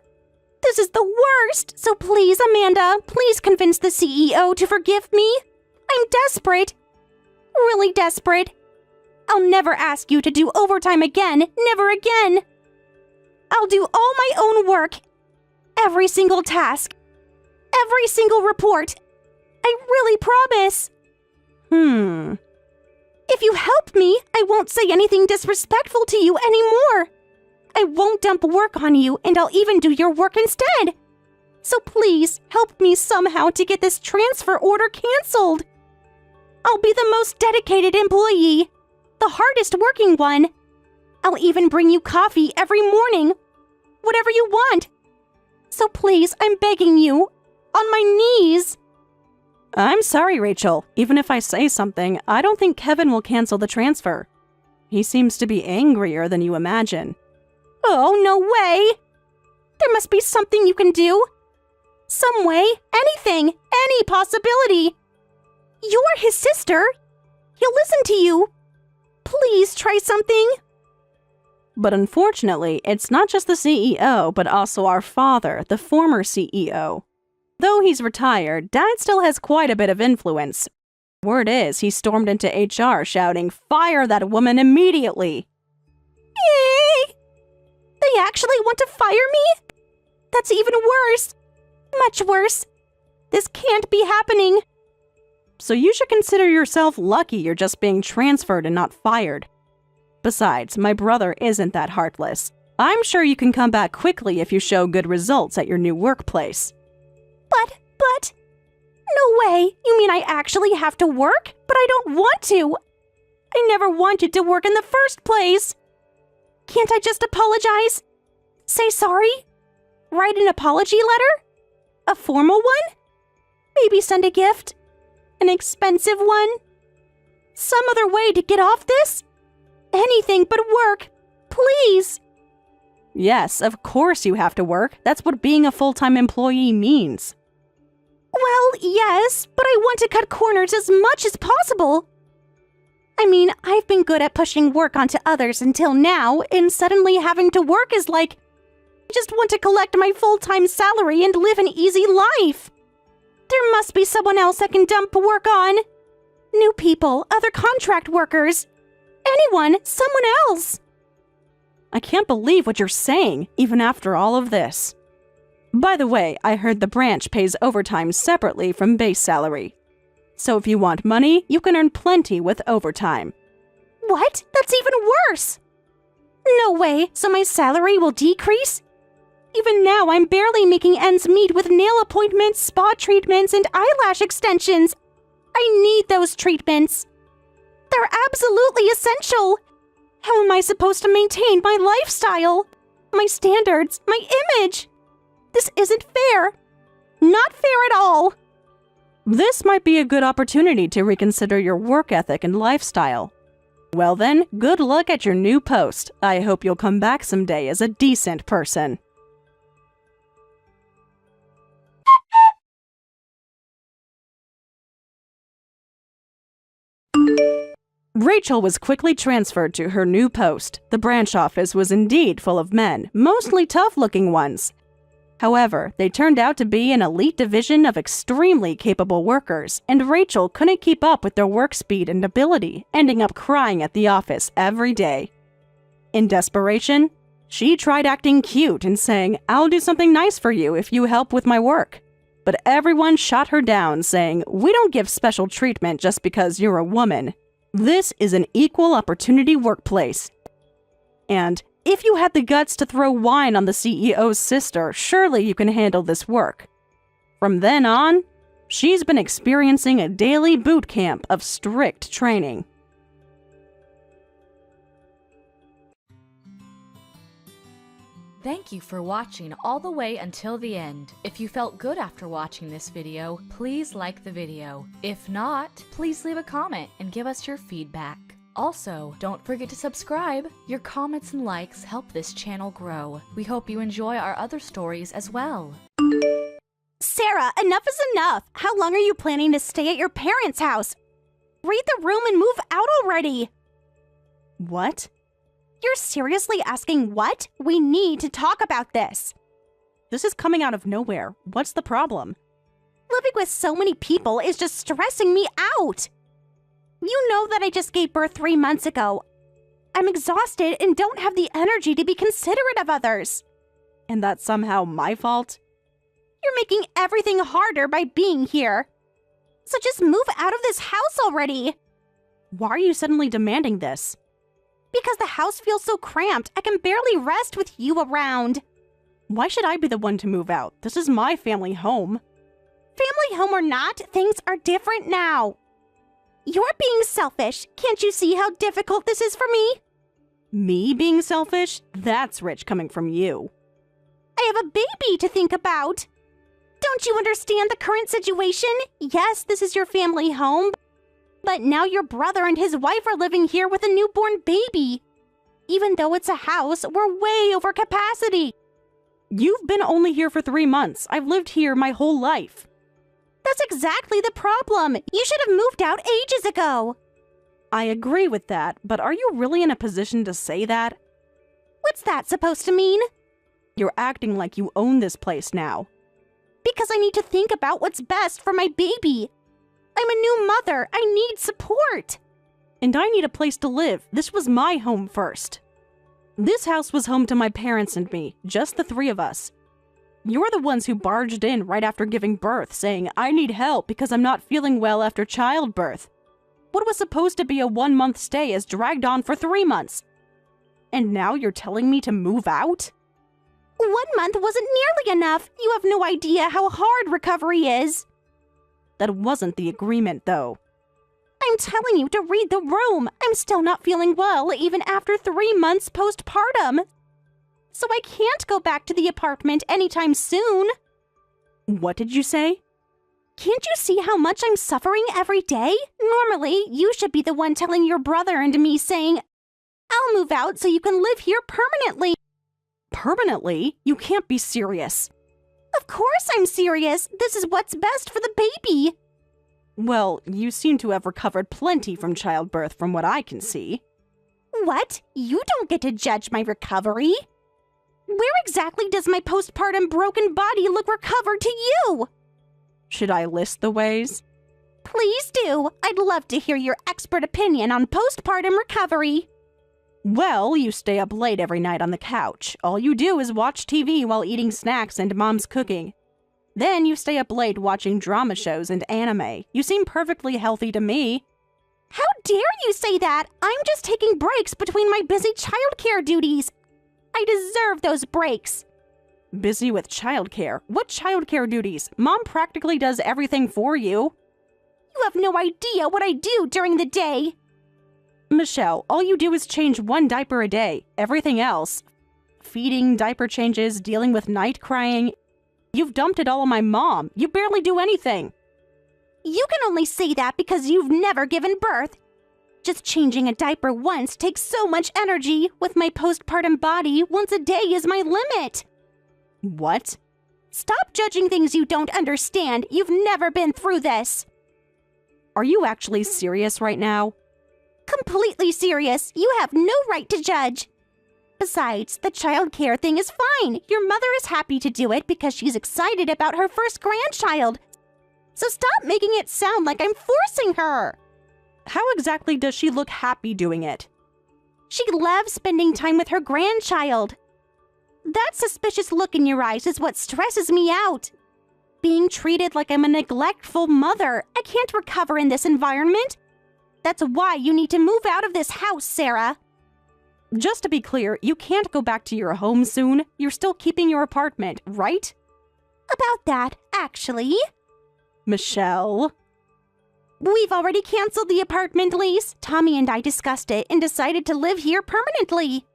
This is the worst, so please, Amanda, please convince the CEO to forgive me. I'm desperate. Really desperate. I'll never ask you to do overtime again, never again. I'll do all my own work. Every single task. Every single report. I really promise. If you help me, I won't say anything disrespectful to you anymore. I won't dump work on you, and I'll even do your work instead. So please, help me somehow to get this transfer order canceled. I'll be the most dedicated employee, the hardest working one. I'll even bring you coffee every morning, whatever you want. So please, I'm begging you, on my knees. I'm sorry, Rachel. Even if I say something, I don't think Kevin will cancel the transfer. He seems to be angrier than you imagine. Oh, no way! There must be something you can do. Some way, anything, any possibility. You're his sister. He'll listen to you. Please try something. But unfortunately, it's not just the CEO, but also our father, the former CEO. Though he's retired, Dad still has quite a bit of influence. Word is, he stormed into HR shouting, "Fire that woman immediately!" Yay! They actually want to fire me? That's even worse. Much worse. This can't be happening. So you should consider yourself lucky you're just being transferred and not fired. Besides, my brother isn't that heartless. I'm sure you can come back quickly if you show good results at your new workplace. But... No way! You mean I actually have to work? But I don't want to! I never wanted to work in the first place! Can't I just apologize? Say sorry? Write an apology letter? A formal one? Maybe send a gift? An expensive one? Some other way to get off this? Anything but work, please! Yes, of course you have to work. That's what being a full-time employee means. Well, yes, but I want to cut corners as much as possible. I mean, I've been good at pushing work onto others until now, and suddenly having to work is like, I just want to collect my full-time salary and live an easy life. There must be someone else I can dump work on. New people, other contract workers. Anyone, someone else. I can't believe what you're saying, even after all of this. By the way, I heard the branch pays overtime separately from base salary. So if you want money, you can earn plenty with overtime. What? That's even worse! No way, so my salary will decrease? Even now, I'm barely making ends meet with nail appointments, spa treatments, and eyelash extensions. I need those treatments. They're absolutely essential. How am I supposed to maintain my lifestyle? My standards, my image? This isn't fair. Not fair at all. This might be a good opportunity to reconsider your work ethic and lifestyle. Well then, good luck at your new post. I hope you'll come back someday as a decent person. Rachel was quickly transferred to her new post. The branch office was indeed full of men, mostly tough-looking ones. However, they turned out to be an elite division of extremely capable workers, and Rachel couldn't keep up with their work speed and ability, ending up crying at the office every day. In desperation, she tried acting cute and saying, "I'll do something nice for you if you help with my work." But everyone shot her down, saying, "We don't give special treatment just because you're a woman. This is an equal opportunity workplace." And if you had the guts to throw wine on the CEO's sister, surely you can handle this work. From then on, she's been experiencing a daily boot camp of strict training. Thank you for watching all the way until the end. If you felt good after watching this video, please like the video. If not, please leave a comment and give us your feedback. Also, don't forget to subscribe. Your comments and likes help this channel grow. We hope you enjoy our other stories as well. Sarah, enough is enough. How long are you planning to stay at your parents' house? Read the room and move out already. What? You're seriously asking what? We need to talk about this. This is coming out of nowhere. What's the problem? Living with so many people is just stressing me out. You know that I just gave birth 3 months ago. I'm exhausted and don't have the energy to be considerate of others. And that's somehow my fault? You're making everything harder by being here. So just move out of this house already. Why are you suddenly demanding this? Because the house feels so cramped, I can barely rest with you around. Why should I be the one to move out? This is my family home. Family home or not, things are different now. You're being selfish. Can't you see how difficult this is for me? Me being selfish? That's rich coming from you. I have a baby to think about. Don't you understand the current situation? Yes, this is your family home, but now your brother and his wife are living here with a newborn baby. Even though it's a house, we're way over capacity. You've been only here for 3 months. I've lived here my whole life. That's exactly the problem. You should have moved out ages ago. I agree with that, but are you really in a position to say that? What's that supposed to mean? You're acting like you own this place now. Because I need to think about what's best for my baby. I'm a new mother. I need support. And I need a place to live. This was my home first. This house was home to my parents and me, just the 3 of us. You're the ones who barged in right after giving birth, saying, I need help because I'm not feeling well after childbirth. What was supposed to be a 1-month stay has dragged on for 3 months. And now you're telling me to move out? 1 month wasn't nearly enough. You have no idea how hard recovery is. That wasn't the agreement, though. I'm telling you to read the room. I'm still not feeling well, even after 3 months postpartum. So I can't go back to the apartment anytime soon. What did you say? Can't you see how much I'm suffering every day? Normally, you should be the one telling your brother and me saying, I'll move out so you can live here permanently. Permanently? You can't be serious. Of course I'm serious. This is what's best for the baby. Well, you seem to have recovered plenty from childbirth from what I can see. What? You don't get to judge my recovery. Where exactly does my postpartum broken body look recovered to you? Should I list the ways? Please do. I'd love to hear your expert opinion on postpartum recovery. Well, you stay up late every night on the couch. All you do is watch TV while eating snacks and mom's cooking. Then you stay up late watching drama shows and anime. You seem perfectly healthy to me. How dare you say that? I'm just taking breaks between my busy childcare duties. I deserve those breaks. Busy with childcare? What childcare duties? Mom practically does everything for you. You have no idea what I do during the day. Michelle, all you do is change 1 diaper a day. Everything else, feeding, diaper changes, dealing with night crying, you've dumped it all on my mom. You barely do anything. You can only say that because you've never given birth. Just changing a diaper once takes so much energy. With my postpartum body, once a day is my limit. What? Stop judging things you don't understand. You've never been through this. Are you actually serious right now? Completely serious. You have no right to judge. Besides, the childcare thing is fine. Your mother is happy to do it because she's excited about her first grandchild. So stop making it sound like I'm forcing her. How exactly does she look happy doing it? She loves spending time with her grandchild. That suspicious look in your eyes is what stresses me out. Being treated like I'm a neglectful mother. I can't recover in this environment. That's why you need to move out of this house, Sarah. Just to be clear, you can't go back to your home soon. You're still keeping your apartment, right? About that, actually. Michelle? We've already canceled the apartment lease. Tommy and I discussed it and decided to live here permanently.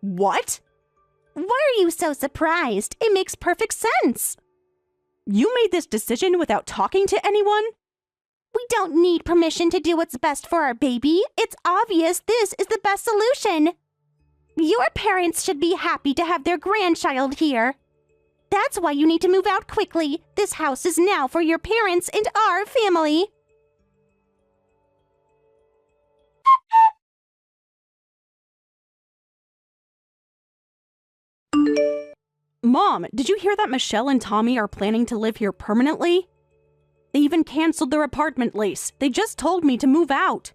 What? Why are you so surprised? It makes perfect sense. You made this decision without talking to anyone? We don't need permission to do what's best for our baby. It's obvious this is the best solution. Your parents should be happy to have their grandchild here. That's why you need to move out quickly. This house is now for your parents and our family. Mom, did you hear that Michelle and Tommy are planning to live here permanently? They even canceled their apartment lease. They just told me to move out.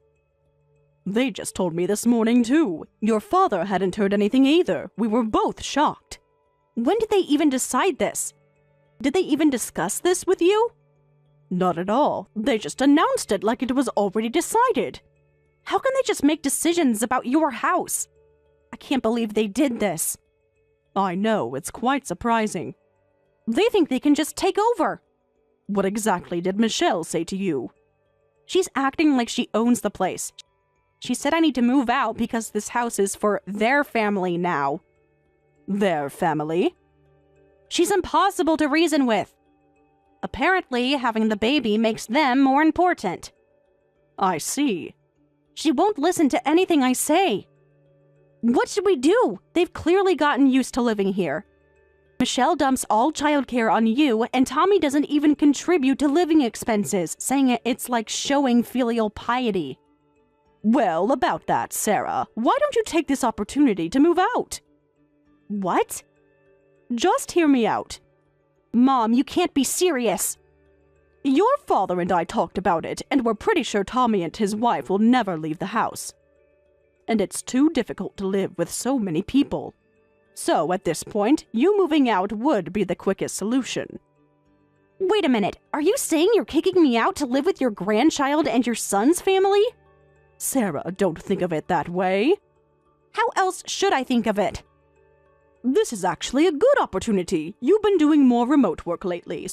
They just told me this morning, too. Your father hadn't heard anything either. We were both shocked. When did they even decide this? Did they even discuss this with you? Not at all. They just announced it like it was already decided. How can they just make decisions about your house? I can't believe they did this. I know, it's quite surprising. They think they can just take over. What exactly did Michelle say to you? She's acting like she owns the place. She said I need to move out because this house is for their family now. Their family? She's impossible to reason with. Apparently, having the baby makes them more important. I see. She won't listen to anything I say. What should we do? They've clearly gotten used to living here. Michelle dumps all childcare on you, and Tommy doesn't even contribute to living expenses, saying it's like showing filial piety. Well, about that, Sarah, why don't you take this opportunity to move out? What? Just hear me out. Mom, you can't be serious. Your father and I talked about it, and we're pretty sure Tommy and his wife will never leave the house. And it's too difficult to live with so many people. So, at this point, you moving out would be the quickest solution. Wait a minute, are you saying you're kicking me out to live with your grandchild and your son's family? Sarah, don't think of it that way. How else should I think of it? This is actually a good opportunity. You've been doing more remote work lately,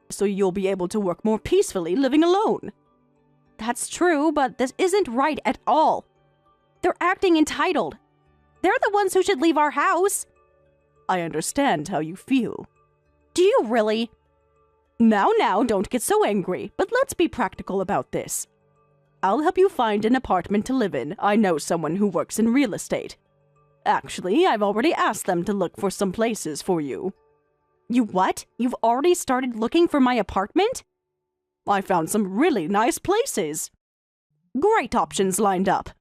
so you'll be able to work more peacefully living alone. That's true, but this isn't right at all. They're acting entitled. They're the ones who should leave our house. I understand how you feel. Do you really? Now, don't get so angry, but let's be practical about this. I'll help you find an apartment to live in. I know someone who works in real estate. Actually, I've already asked them to look for some places for you. You what? You've already started looking for my apartment? I found some really nice places. Great options lined up.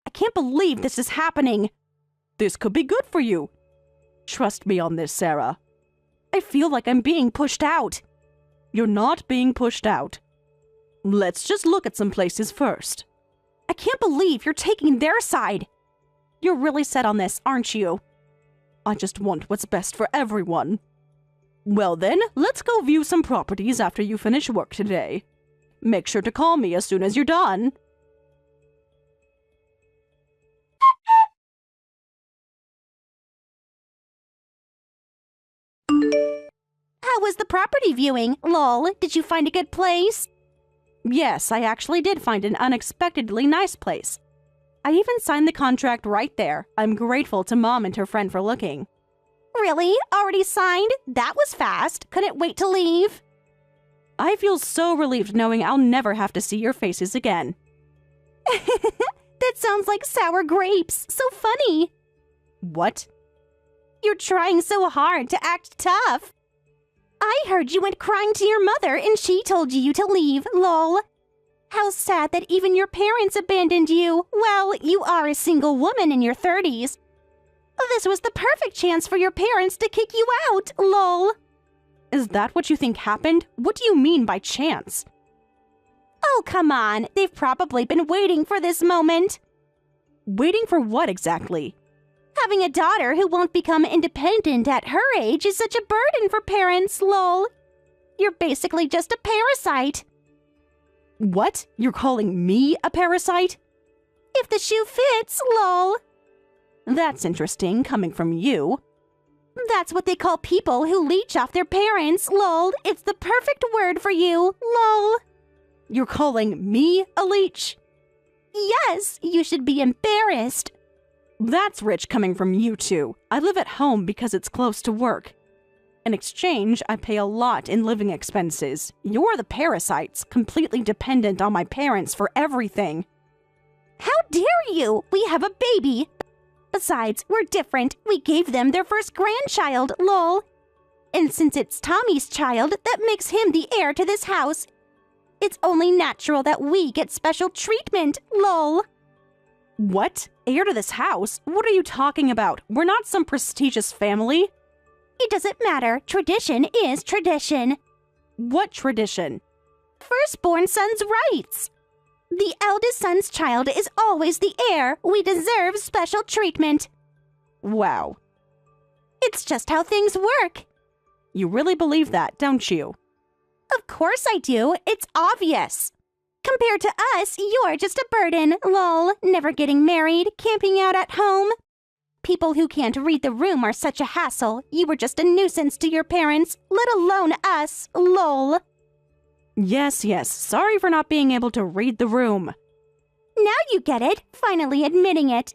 I can't believe this is happening. This could be good for you. Trust me on this, Sarah. I feel like I'm being pushed out. You're not being pushed out. Let's just look at some places first. I can't believe you're taking their side. You're really set on this, aren't you? I just want what's best for everyone. Well then, let's go view some properties after you finish work today. Make sure to call me as soon as you're done. How was the property viewing? Lol, did you find a good place? Yes, I actually did find an unexpectedly nice place. I even signed the contract right there. I'm grateful to Mom and her friend for looking. Really? Already signed? That was fast. Couldn't wait to leave. I feel so relieved knowing I'll never have to see your faces again. That sounds like sour grapes. So funny. What? You're trying so hard to act tough. I heard you went crying to your mother and she told you to leave, lol. How sad that even your parents abandoned you. Well, you are a single woman in your 30s. This was the perfect chance for your parents to kick you out, lol. Is that what you think happened? What do you mean by chance? Oh, come on. They've probably been waiting for this moment. Waiting for what exactly? Having a daughter who won't become independent at her age is such a burden for parents, lol. You're basically just a parasite. What? You're calling me a parasite? If the shoe fits, lol. That's interesting, coming from you. That's what they call people who leech off their parents, lol. It's the perfect word for you, lol. You're calling me a leech? Yes, you should be embarrassed. That's rich coming from you two. I live at home because it's close to work. In exchange, I pay a lot in living expenses. You're the parasites, completely dependent on my parents for everything. How dare you? We have a baby. Besides, we're different. We gave them their first grandchild, lol. And since it's Tommy's child, that makes him the heir to this house. It's only natural that we get special treatment, lol. What? Heir to this house? What are you talking about? We're not some prestigious family. It doesn't matter. Tradition is tradition. What tradition? Firstborn son's rights. The eldest son's child is always the heir. We deserve special treatment. Wow. It's just how things work. You really believe that, don't you? Of course I do. It's obvious. Compared to us, you're just a burden, lol. Never getting married, camping out at home. People who can't read the room are such a hassle. You were just a nuisance to your parents, let alone us, lol. Yes, sorry for not being able to read the room. Now you get it, finally admitting it.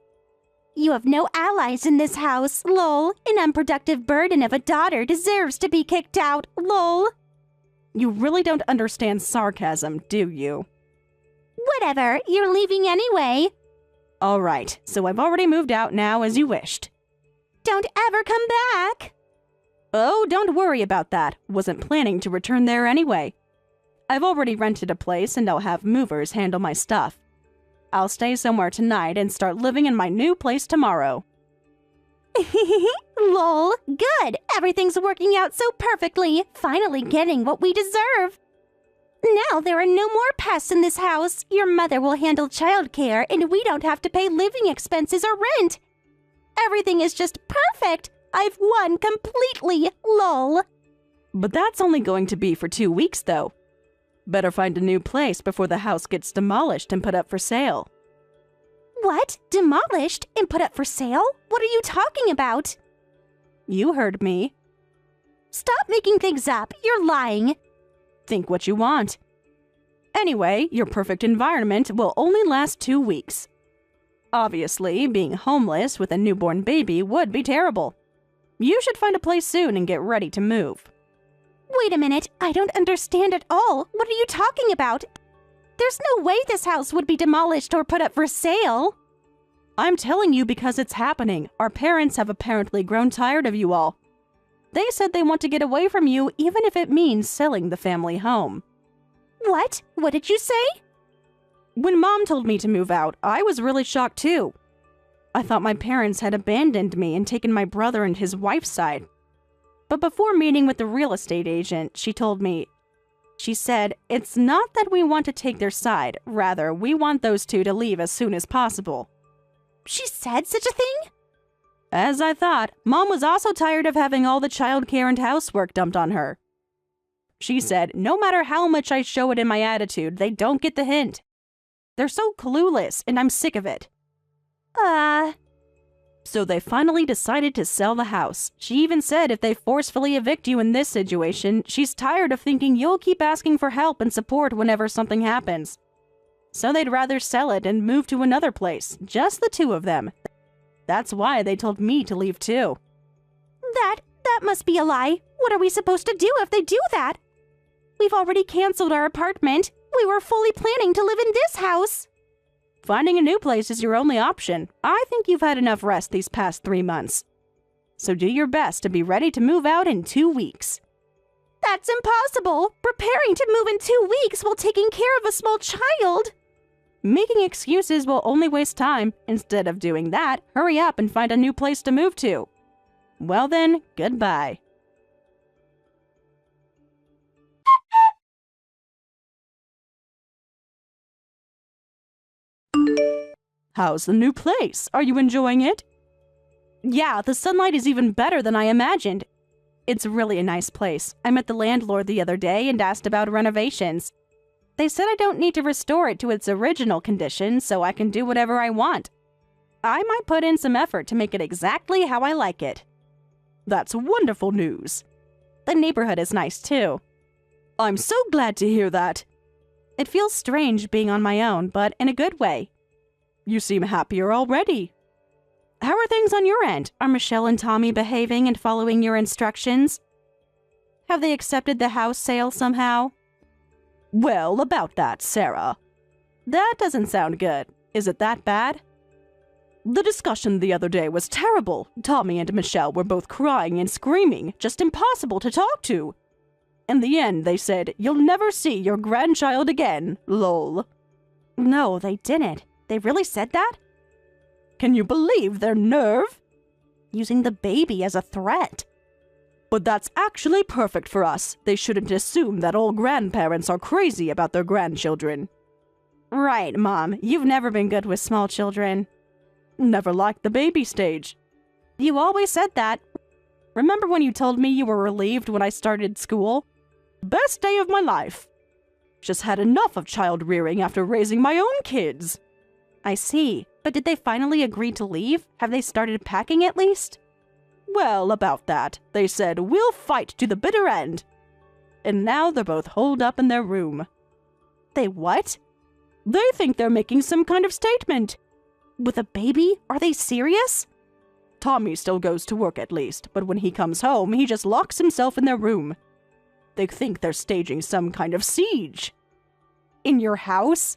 You have no allies in this house, lol. An unproductive burden of a daughter deserves to be kicked out, lol. You really don't understand sarcasm, do you? Whatever, you're leaving anyway. All right, so I've already moved out now as you wished. Don't ever come back. Oh, don't worry about that. Wasn't planning to return there anyway. I've already rented a place and I'll have movers handle my stuff. I'll stay somewhere tonight and start living in my new place tomorrow. Lol, good. Everything's working out so perfectly. Finally getting what we deserve. Now there are no more pests in this house. Your mother will handle childcare and we don't have to pay living expenses or rent. Everything is just perfect. I've won completely, lol. But that's only going to be for 2 weeks, though. Better find a new place before the house gets demolished and put up for sale. What? Demolished and put up for sale? What are you talking about? You heard me. Stop making things up. You're lying. Think what you want. Anyway, your perfect environment will only last 2 weeks. Obviously, being homeless with a newborn baby would be terrible. You should find a place soon and get ready to move. Wait a minute, I don't understand at all. What are you talking about? There's no way this house would be demolished or put up for sale. I'm telling you because it's happening. Our parents have apparently grown tired of you all. They said they want to get away from you even if it means selling the family home. What? What did you say? When Mom told me to move out, I was really shocked too. I thought my parents had abandoned me and taken my brother and his wife's side. But before meeting with the real estate agent, she said, it's not that we want to take their side, rather, we want those two to leave as soon as possible. She said such a thing? As I thought, Mom was also tired of having all the childcare and housework dumped on her. She said, no matter how much I show it in my attitude, they don't get the hint. They're so clueless, and I'm sick of it. So they finally decided to sell the house. She even said if they forcefully evict you in this situation, she's tired of thinking you'll keep asking for help and support whenever something happens. So they'd rather sell it and move to another place, just the two of them. That's why they told me to leave too. That must be a lie. What are we supposed to do if they do that? We've already canceled our apartment. We were fully planning to live in this house. Finding a new place is your only option. I think you've had enough rest these past 3 months. So do your best to be ready to move out in 2 weeks. That's impossible. Preparing to move in 2 weeks while taking care of a small child. Making excuses will only waste time. Instead of doing that, hurry up and find a new place to move to. Well then, goodbye. How's the new place? Are you enjoying it? Yeah, the sunlight is even better than I imagined. It's really a nice place. I met the landlord the other day and asked about renovations. They said I don't need to restore it to its original condition, so I can do whatever I want. I might put in some effort to make it exactly how I like it. That's wonderful news. The neighborhood is nice too. I'm so glad to hear that. It feels strange being on my own, but in a good way. You seem happier already. How are things on your end? Are Michelle and Tommy behaving and following your instructions? Have they accepted the house sale somehow? Well, about that, Sarah. That doesn't sound good. Is it that bad? The discussion the other day was terrible. Tommy and Michelle were both crying and screaming, just impossible to talk to. In the end, they said, "You'll never see your grandchild again, lol." No, they didn't. They really said that? Can you believe their nerve? Using the baby as a threat. But that's actually perfect for us. They shouldn't assume that all grandparents are crazy about their grandchildren. Right, Mom. You've never been good with small children. Never liked the baby stage. You always said that. Remember when you told me you were relieved when I started school? Best day of my life. Just had enough of child rearing after raising my own kids. I see. But did they finally agree to leave? Have they started packing at least? Well, about that. They said, we'll fight to the bitter end. And now they're both holed up in their room. They what? They think they're making some kind of statement. With a baby? Are they serious? Tommy still goes to work at least, but when he comes home, he just locks himself in their room. They think they're staging some kind of siege. In your house?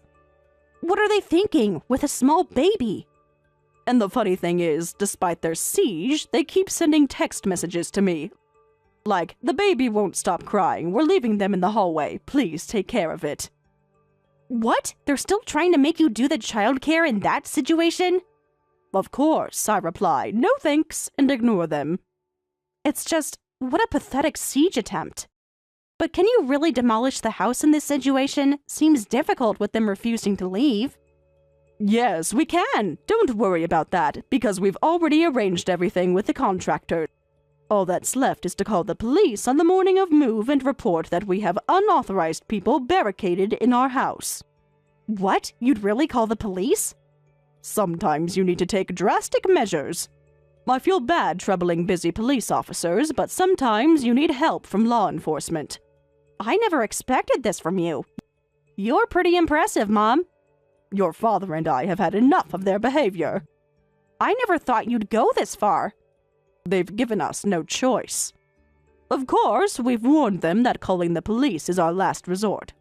What are they thinking with a small baby? And the funny thing is, despite their siege, they keep sending text messages to me. Like, the baby won't stop crying. We're leaving them in the hallway. Please take care of it. What? They're still trying to make you do the childcare in that situation? Of course, I reply, no thanks, and ignore them. It's just, what a pathetic siege attempt. But can you really demolish the house in this situation? Seems difficult with them refusing to leave. Yes, we can. Don't worry about that, because we've already arranged everything with the contractor. All that's left is to call the police on the morning of move and report that we have unauthorized people barricaded in our house. What? You'd really call the police? Sometimes you need to take drastic measures. I feel bad troubling busy police officers, but sometimes you need help from law enforcement. I never expected this from you. You're pretty impressive, Mom. Your father and I have had enough of their behavior. I never thought you'd go this far. They've given us no choice. Of course, we've warned them that calling the police is our last resort.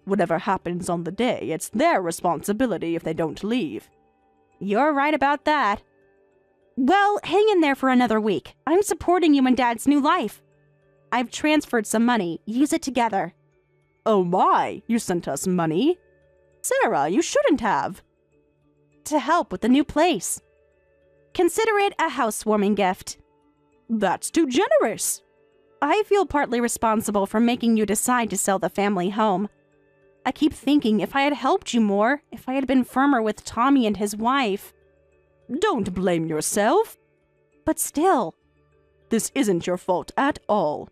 Whatever happens on the day, it's their responsibility if they don't leave. You're right about that. Well, hang in there for another week. I'm supporting you in Dad's new life. I've transferred some money. Use it together. Oh my, you sent us money? Sarah, you shouldn't have. To help with the new place. Consider it a housewarming gift. That's too generous. I feel partly responsible for making you decide to sell the family home. I keep thinking if I had helped you more, if I had been firmer with Tommy and his wife. Don't blame yourself. But still. This isn't your fault at all.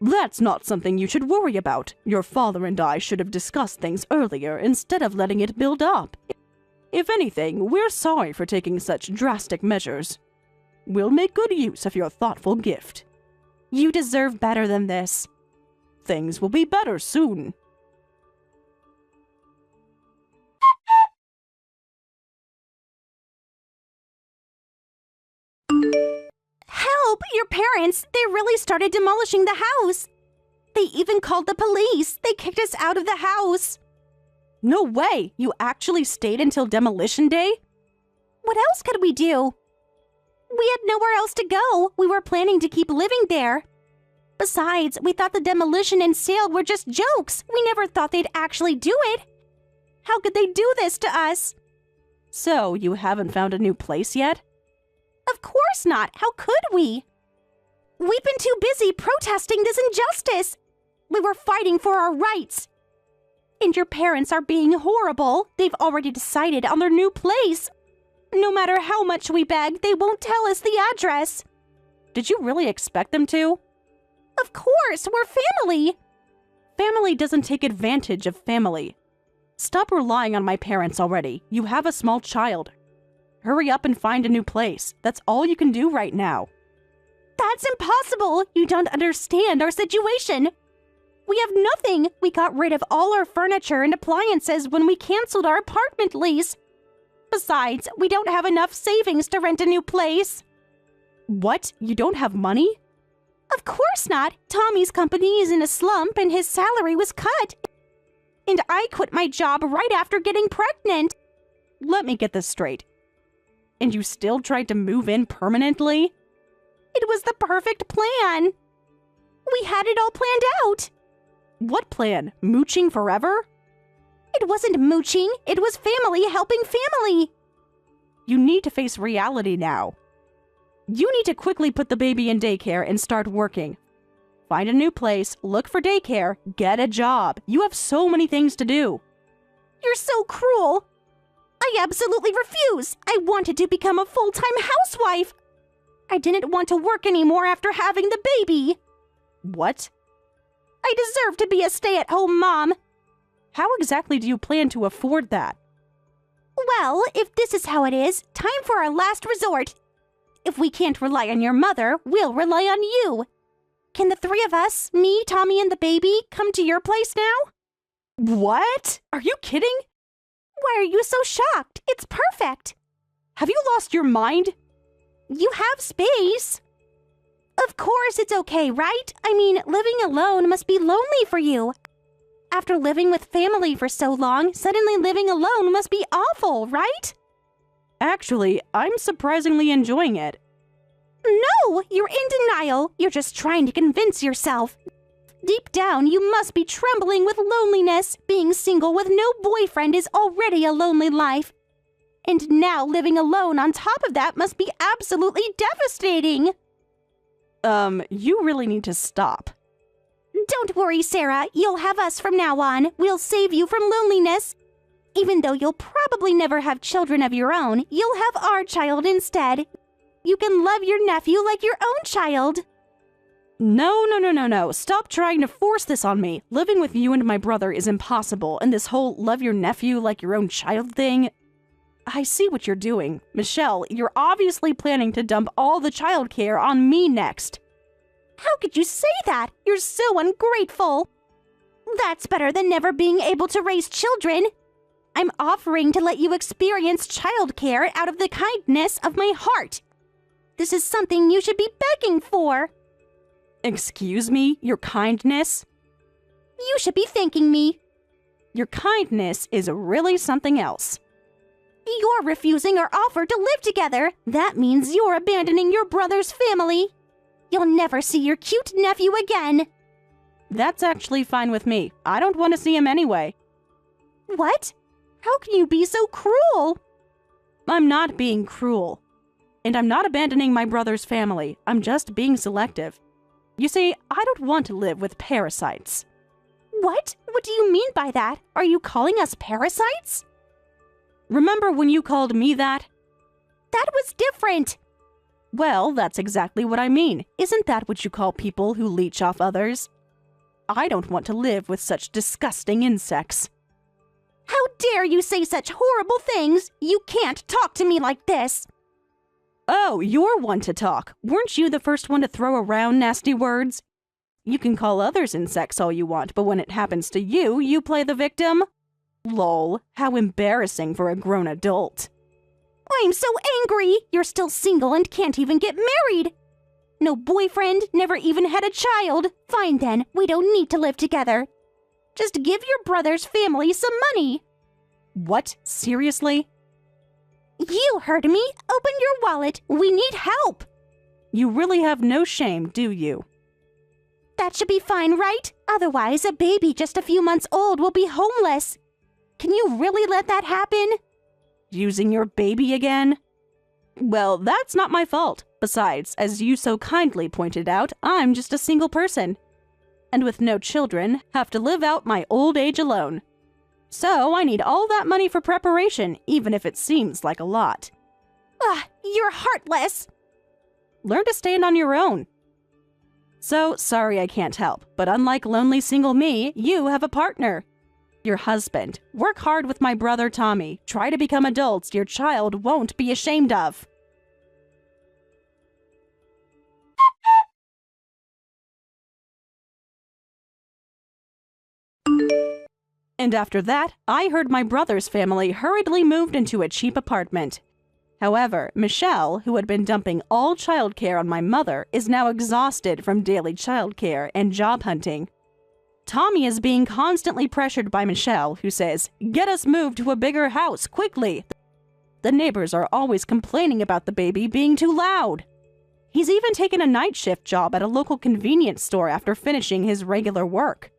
That's not something you should worry about. Your father and I should have discussed things earlier instead of letting it build up. If anything, we're sorry for taking such drastic measures. We'll make good use of your thoughtful gift. You deserve better than this. Things will be better soon. Help! Your parents! They really started demolishing the house! They even called the police! They kicked us out of the house! No way! You actually stayed until demolition day? What else could we do? We had nowhere else to go. We were planning to keep living there. Besides, we thought the demolition and sale were just jokes. We never thought they'd actually do it. How could they do this to us? So, you haven't found a new place yet? Of course not. How could we? We've been too busy protesting this injustice. We were fighting for our rights. And your parents are being horrible. They've already decided on their new place. No matter how much we beg, they won't tell us the address. Did you really expect them to? Of course, we're family. Family doesn't take advantage of family. Stop relying on my parents already. You have a small child. Hurry up and find a new place. That's all you can do right now. That's impossible. You don't understand our situation. We have nothing. We got rid of all our furniture and appliances when we canceled our apartment lease. Besides, we don't have enough savings to rent a new place. What? You don't have money? Of course not. Tommy's company is in a slump and his salary was cut. And I quit my job right after getting pregnant. Let me get this straight. And you still tried to move in permanently? It was the perfect plan. We had it all planned out. What plan? Mooching forever? It wasn't mooching. It was family helping family. You need to face reality now. You need to quickly put the baby in daycare and start working. Find a new place, look for daycare, get a job. You have so many things to do. You're so cruel. I absolutely refuse. I wanted to become a full-time housewife. I didn't want to work anymore after having the baby. What? I deserve to be a stay-at-home mom. How exactly do you plan to afford that? Well, if this is how it is, time for our last resort. If we can't rely on your mother, we'll rely on you. Can the three of us, me, Tommy, and the baby, come to your place now? What? Are you kidding? Why are you so shocked? It's perfect. Have you lost your mind? You have space. Of course it's okay, right? I mean, living alone must be lonely for you. After living with family for so long, suddenly living alone must be awful, right? Actually, I'm surprisingly enjoying it. No, you're in denial. You're just trying to convince yourself. Deep down, you must be trembling with loneliness. Being single with no boyfriend is already a lonely life. And now living alone on top of that must be absolutely devastating. You really need to stop. Don't worry, Sarah. You'll have us from now on. We'll save you from loneliness. Even though you'll probably never have children of your own, you'll have our child instead. You can love your nephew like your own child. No. Stop trying to force this on me. Living with you and my brother is impossible, and this whole love your nephew like your own child thing... I see what you're doing. Michelle, you're obviously planning to dump all the childcare on me next. How could you say that? You're so ungrateful. That's better than never being able to raise children. I'm offering to let you experience childcare out of the kindness of my heart. This is something you should be begging for. Excuse me? Your kindness? You should be thanking me. Your kindness is really something else. You're refusing our offer to live together. That means you're abandoning your brother's family. You'll never see your cute nephew again. That's actually fine with me. I don't want to see him anyway. What? How can you be so cruel? I'm not being cruel. And I'm not abandoning my brother's family. I'm just being selective. You see, I don't want to live with parasites. What? What do you mean by that? Are you calling us parasites? Remember when you called me that? That was different. Well, that's exactly what I mean. Isn't that what you call people who leech off others? I don't want to live with such disgusting insects. How dare you say such horrible things? You can't talk to me like this. Oh, you're one to talk. Weren't you the first one to throw around nasty words? You can call others insects all you want, but when it happens to you, you play the victim? Lol, how embarrassing for a grown adult. I'm so angry! You're still single and can't even get married! No boyfriend, never even had a child. Fine then, we don't need to live together. Just give your brother's family some money. What? Seriously? You heard me. Open your wallet. We need help. You really have no shame, do you? That should be fine, right? Otherwise, a baby just a few months old will be homeless. Can you really let that happen? Using your baby again? Well, that's not my fault. Besides, as you so kindly pointed out, I'm just a single person. And with no children, have to live out my old age alone. So I need all that money for preparation, even if it seems like a lot. Ugh, you're heartless. Learn to stand on your own. So, sorry I can't help, but unlike lonely single me, you have a partner. Your husband. Work hard with my brother Tommy. Try to become adults your child won't be ashamed of. And after that, I heard my brother's family hurriedly moved into a cheap apartment. However, Michelle, who had been dumping all childcare on my mother, is now exhausted from daily childcare and job hunting. Tommy is being constantly pressured by Michelle, who says, "Get us moved to a bigger house, quickly." The neighbors are always complaining about the baby being too loud. He's even taken a night shift job at a local convenience store after finishing his regular work.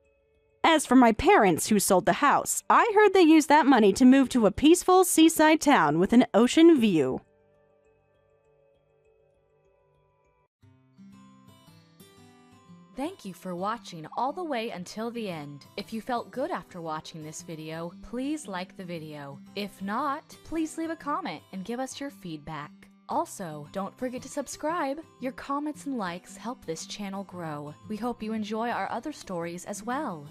As for my parents who sold the house, I heard they used that money to move to a peaceful seaside town with an ocean view. Thank you for watching all the way until the end. If you felt good after watching this video, please like the video. If not, please leave a comment and give us your feedback. Also, don't forget to subscribe. Your comments and likes help this channel grow. We hope you enjoy our other stories as well.